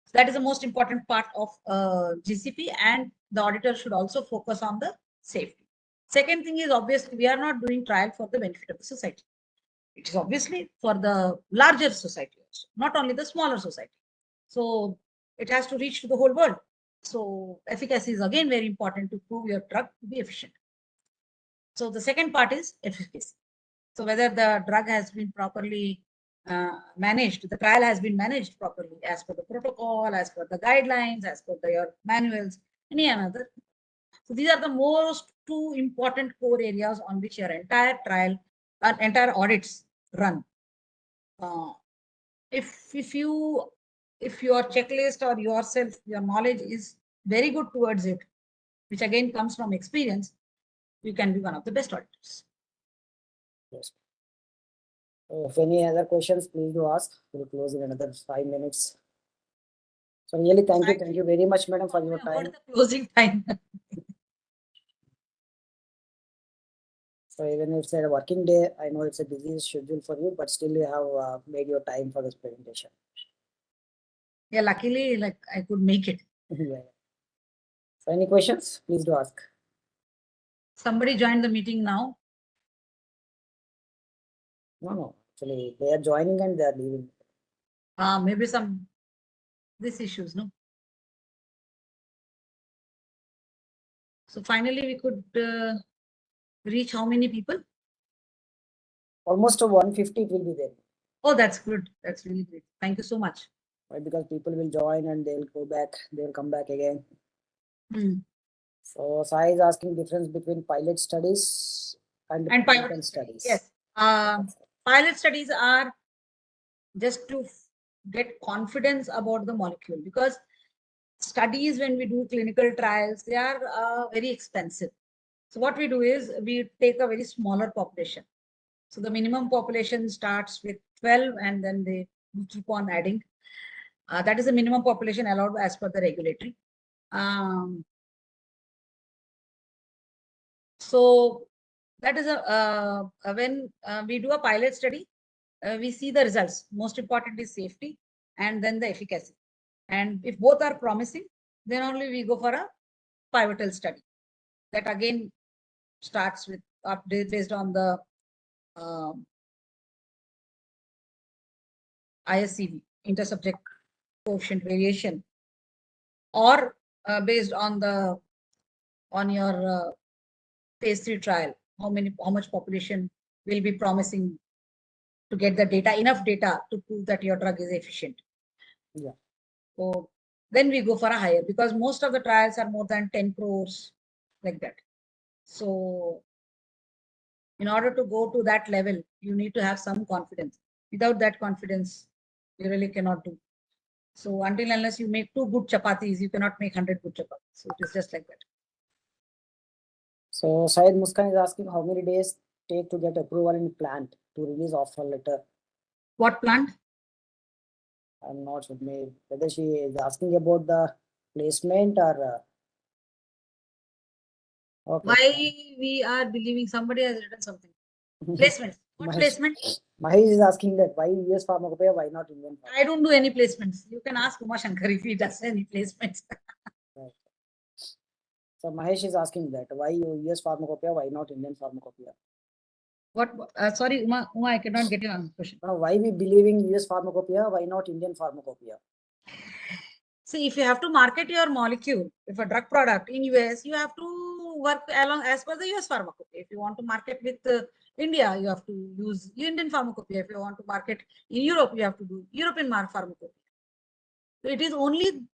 Speaker 2: So that is the most important part of GCP, and the auditor should also focus on the safety. Second thing is, obviously, we are not doing trial for the benefit of the society. It is obviously for the larger society also, not only the smaller society. So it has to reach to the whole world. So efficacy is again very important to prove your drug to be efficient. So the second part is efficacy. So whether the drug has been properly managed, the trial has been managed properly as per the protocol, as per the guidelines, as per your manuals, any another. So these are the most two important core areas on which your entire trial, entire audits run. If your checklist or yourself, your knowledge is very good towards it, which again comes from experience, you can be one of the best auditors.
Speaker 1: Yes. If any other questions, please do ask. We'll close in another 5 minutes. So really, thank you very much, madam, for your time.
Speaker 2: What the closing time?
Speaker 1: So even if it's a working day, I know it's a busy schedule for you, but still you have made your time for this presentation.
Speaker 2: Yeah, luckily, like I could make it.
Speaker 1: Yeah. So any questions, please do ask.
Speaker 2: Somebody joined the meeting now.
Speaker 1: No, actually they are joining and they are leaving.
Speaker 2: Maybe some these issues, no? So finally, we could reach how many people?
Speaker 1: Almost 150 it will be there.
Speaker 2: Oh, that's good. That's really great. Thank you so much.
Speaker 1: Right, because people will join and they'll go back, they'll come back again. So Sai is asking difference between pilot studies and
Speaker 2: pivotal
Speaker 1: studies.
Speaker 2: Yes. Pilot studies are just to get confidence about the molecule, because studies, when we do clinical trials, they are very expensive. So what we do is we take a very smaller population. So the minimum population starts with 12 and then they keep on adding. That is the minimum population allowed as per the regulatory. So that is when we do a pilot study, we see the results. Most important is safety and then the efficacy. And if both are promising, then only we go for a pivotal study. That again starts with based on the ISCV, intersubject coefficient variation, or based on your phase 3 trial, how much population will be promising to get the data, enough data to prove that your drug is efficient.
Speaker 1: Yeah.
Speaker 2: So then we go for a higher, because most of the trials are more than 10 crores, like that. So in order to go to that level, you need to have some confidence. Without that confidence, you really cannot do. So until unless you make 2 good chapatis, you cannot make 100 good chapatis. So it is just like that.
Speaker 1: So Syed Muskan is asking how many days take to get approval in plant to release offer letter.
Speaker 2: What plant?
Speaker 1: I'm not sure whether she is asking about the placement or. Okay.
Speaker 2: Why we are believing somebody has written something? Placement. What placement?
Speaker 1: Mahesh is asking that why US Pharmacopoeia, why not Indian Pharmacopoeia?
Speaker 2: I don't do any placements. You can ask Uma Shankar if he does any placements.
Speaker 1: Right. So Mahesh is asking that why US Pharmacopoeia, why not Indian Pharmacopoeia?
Speaker 2: What? Sorry, Uma, I cannot get your question.
Speaker 1: Why we believing US Pharmacopoeia, why not Indian Pharmacopoeia?
Speaker 2: See, if you have to market your molecule, if a drug product in US, you have to work along as per the US Pharmacopoeia. If you want to market with India, you have to use Indian Pharmacopoeia. If you want to market in Europe, you have to do European Pharmacopoeia. So it is only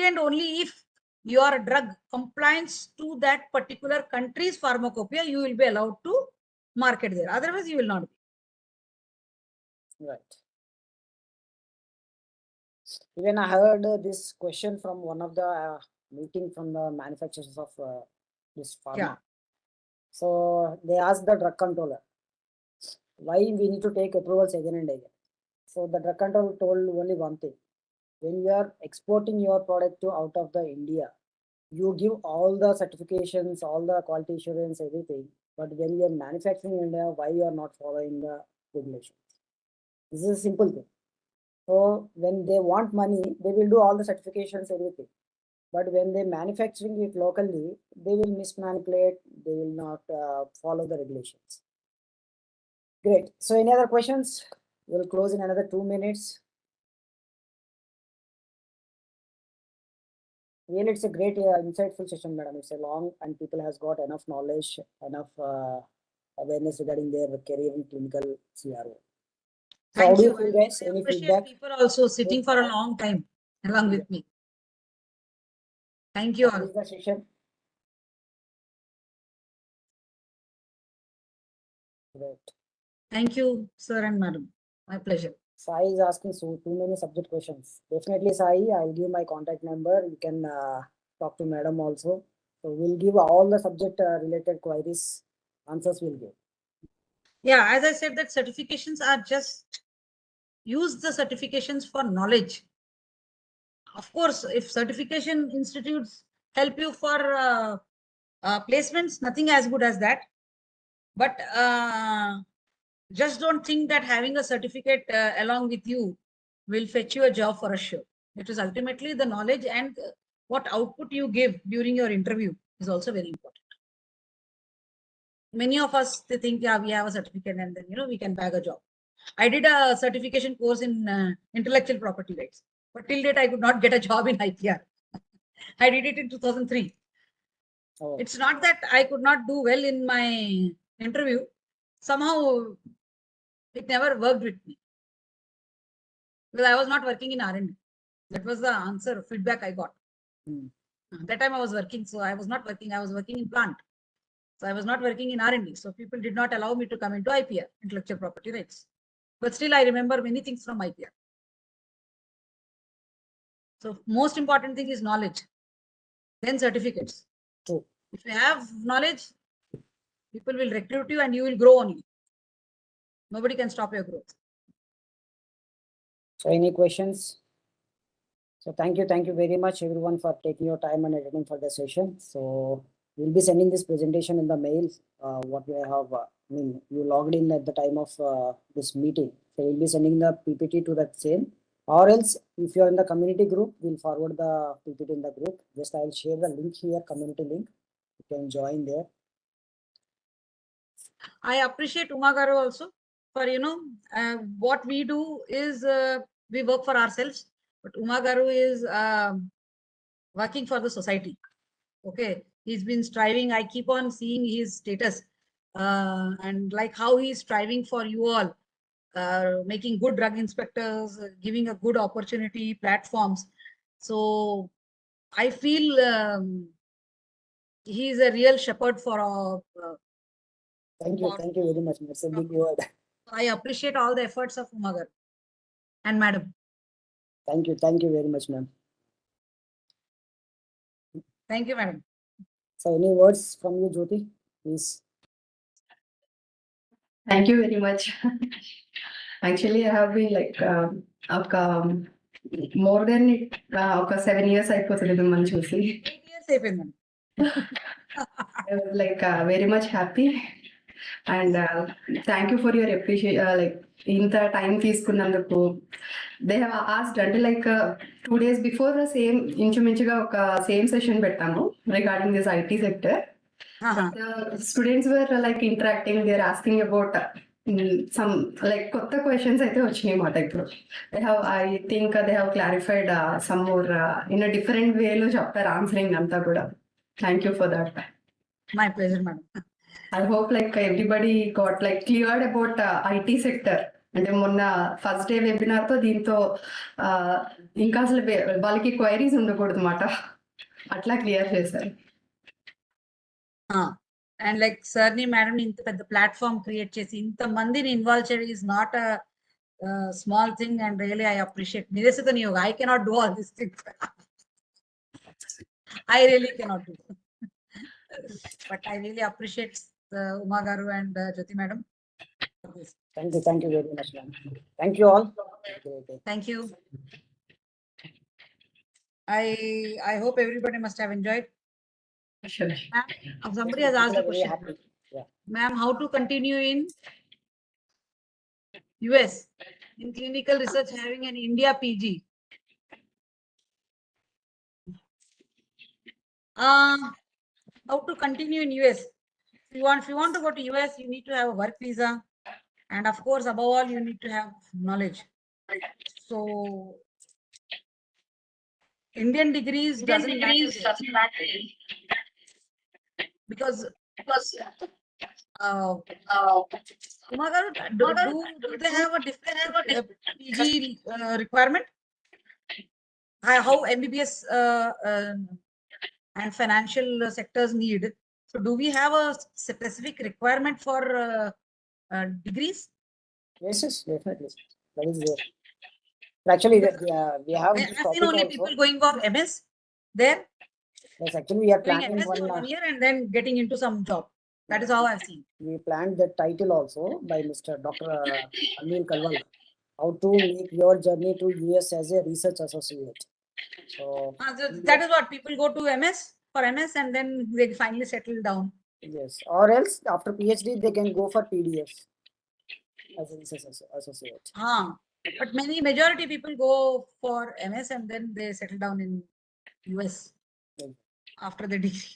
Speaker 2: and only if your drug complies to that particular country's pharmacopoeia, you will be allowed to market there. Otherwise, you will not be.
Speaker 1: Right. Even I heard this question from one of the meeting from the manufacturers of this pharma.
Speaker 2: Yeah.
Speaker 1: So they asked the drug controller, why we need to take approvals again and again. So the drug controller told only one thing: when you are exporting your product to out of the India, you give all the certifications, all the quality assurance, everything. But when you are manufacturing in India, why you are not following the regulations? This is a simple thing. So when they want money, they will do all the certifications, everything. But when they manufacturing it locally, they will mismanipulate. They will not follow the regulations. Great. So any other questions? We'll close in another 2 minutes. Really, it's a great insightful session, madam. It's a long and people has got enough knowledge, enough awareness regarding their career in clinical CRO. So how do you feel, guys? Any feedback?
Speaker 2: People also sitting for a long time along with me. Thank you all.
Speaker 1: The session. Great.
Speaker 2: Thank you, sir and madam. My pleasure.
Speaker 1: Sai is asking so too many subject questions. Definitely, Sai, I'll give my contact number. You can talk to madam also. So we'll give all the subject related queries, answers we'll give.
Speaker 2: Yeah, as I said, that certifications are just use the certifications for knowledge. Of course, if certification institutes help you for placements, nothing as good as that. But just don't think that having a certificate along with you will fetch you a job for a sure. It is ultimately the knowledge and what output you give during your interview is also very important. Many of us, they think, yeah, we have a certificate and then, we can bag a job. I did a certification course in intellectual property rights, but till date, I could not get a job in IPR. I did it in 2003.
Speaker 1: Oh,
Speaker 2: It's not that I could not do well in my interview. Somehow, it never worked with me because I was not working in R&D. That was the answer, feedback I got. That time I was working, so I was not working. I was working in plant. So I was not working in R&D. So people did not allow me to come into IPR, intellectual property rights. But still, I remember many things from IPR. So most important thing is knowledge, then certificates.
Speaker 1: true.
Speaker 2: If you have knowledge, people will recruit you and you will grow only. Nobody can stop your growth.
Speaker 1: So any questions? So thank you very much everyone for taking your time and attending for the session. So we'll be sending this presentation in the mail. What we have, you logged in at the time of this meeting. So we'll be sending the PPT to that same. Or else, if you are in the community group, we'll forward the PPT in the group. Just I'll share the link here, community link. You can join there.
Speaker 2: I appreciate Uma Garu also for, what we do is we work for ourselves, but Uma Garu is working for the society. Okay. He's been striving. I keep on seeing his status and like how he's striving for you all, making good drug inspectors, giving a good opportunity, platforms. So I feel he's a real shepherd for our.
Speaker 1: Thank you very much. That's a big word.
Speaker 2: I appreciate all the efforts of Uma Garu and madam.
Speaker 1: Thank you very much, ma'am.
Speaker 2: Thank you, madam.
Speaker 1: So any words from you, Jyoti, please?
Speaker 4: Thank you very much. Actually, I have been like more than 7 years అయిపోతుంది మిమ్మల్ని చూసి.
Speaker 2: 8 years అయిపోయింది.
Speaker 4: I was like very much happy and thank you for your appreciation. Like ఇంత time తీసుకున్నందుకు. They have asked అంటే like 2 days before the same ఇంచుమించుగా ఒక same session పెట్టాము regarding this IT sector. The students were like interacting, they're asking about some like kotta questions అయితే వచ్చినాయి మాట ఇప్పుడు. I think they have clarified some more in a different way లో చెప్తారు answering అంతా కూడా. Thank you for that.
Speaker 2: My pleasure, madam.
Speaker 4: I hope like everybody got like cleared about IT sector. అంటే మొన్న ఫస్ట్ డే వెబినార్ తో దీంతో ఇంకా అసలు వాళ్ళకి క్వైరీస్ ఉండకూడదు మాట అట్లా క్లియర్ చేశారు.
Speaker 2: And like Sarni madam ఇంత పెద్ద ప్లాట్ఫామ్ క్రియేట్ చేసి ఇంత మందిని ఇన్వాల్వ్ చేయడం is not a small thing and really I appreciate. నిరసిత నియోగ, I cannot do all these things. I really cannot do. But I really appreciate Uma Garu and Jyoti madam.
Speaker 1: Thank you very much, ma'am. Thank you all.
Speaker 2: Thank you. I hope everybody must have enjoyed.
Speaker 4: Sure.
Speaker 2: Ma'am, somebody has asked a question.
Speaker 1: Yeah.
Speaker 2: Ma'am, how to continue in US in clinical research having an India PG? How to continue in US? If you want to go to US, you need to have a work visa, and of course, above all, you need to have knowledge. So, Indian degrees doesn't matter because Uma Garu, do they have a different PG requirement? How MBBS and financial sectors need. So do we have a specific requirement for degrees?
Speaker 1: Yes, definitely. That is there. Actually, we have
Speaker 2: I
Speaker 1: this
Speaker 2: have
Speaker 1: topic
Speaker 2: seen only
Speaker 1: also.
Speaker 2: people going for MS there.
Speaker 1: Yes, actually, we are
Speaker 2: Doing
Speaker 1: planning
Speaker 2: MS for 1 year and then getting into some job. That is how I've seen.
Speaker 1: We planned that title also by Mr. Dr. Anil Kalwal. How to make your journey to US as a research associate. So
Speaker 2: That is what people go to MS for MS and then they finally settle down.
Speaker 1: yes, or else after PhD they can go for PDS as a research associate.
Speaker 2: But majority people go for MS and then they settle down in US after the degree,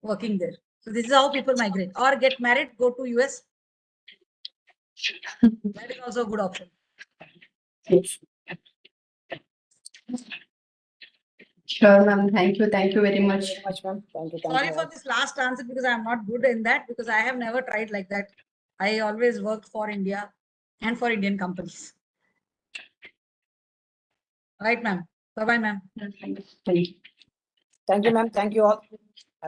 Speaker 2: working there. So this is how people migrate or get married, go to US. That is also a good option.
Speaker 4: Sure, ma'am. Thank you. Thank you very much.
Speaker 1: Ma'am. Thank you.
Speaker 2: Sorry for this last answer because I am not good in that because I have never tried like that. I always worked for India and for Indian companies. Right, ma'am. Bye-bye, ma'am.
Speaker 4: Thank you.
Speaker 1: Thank you, ma'am. Thank you all.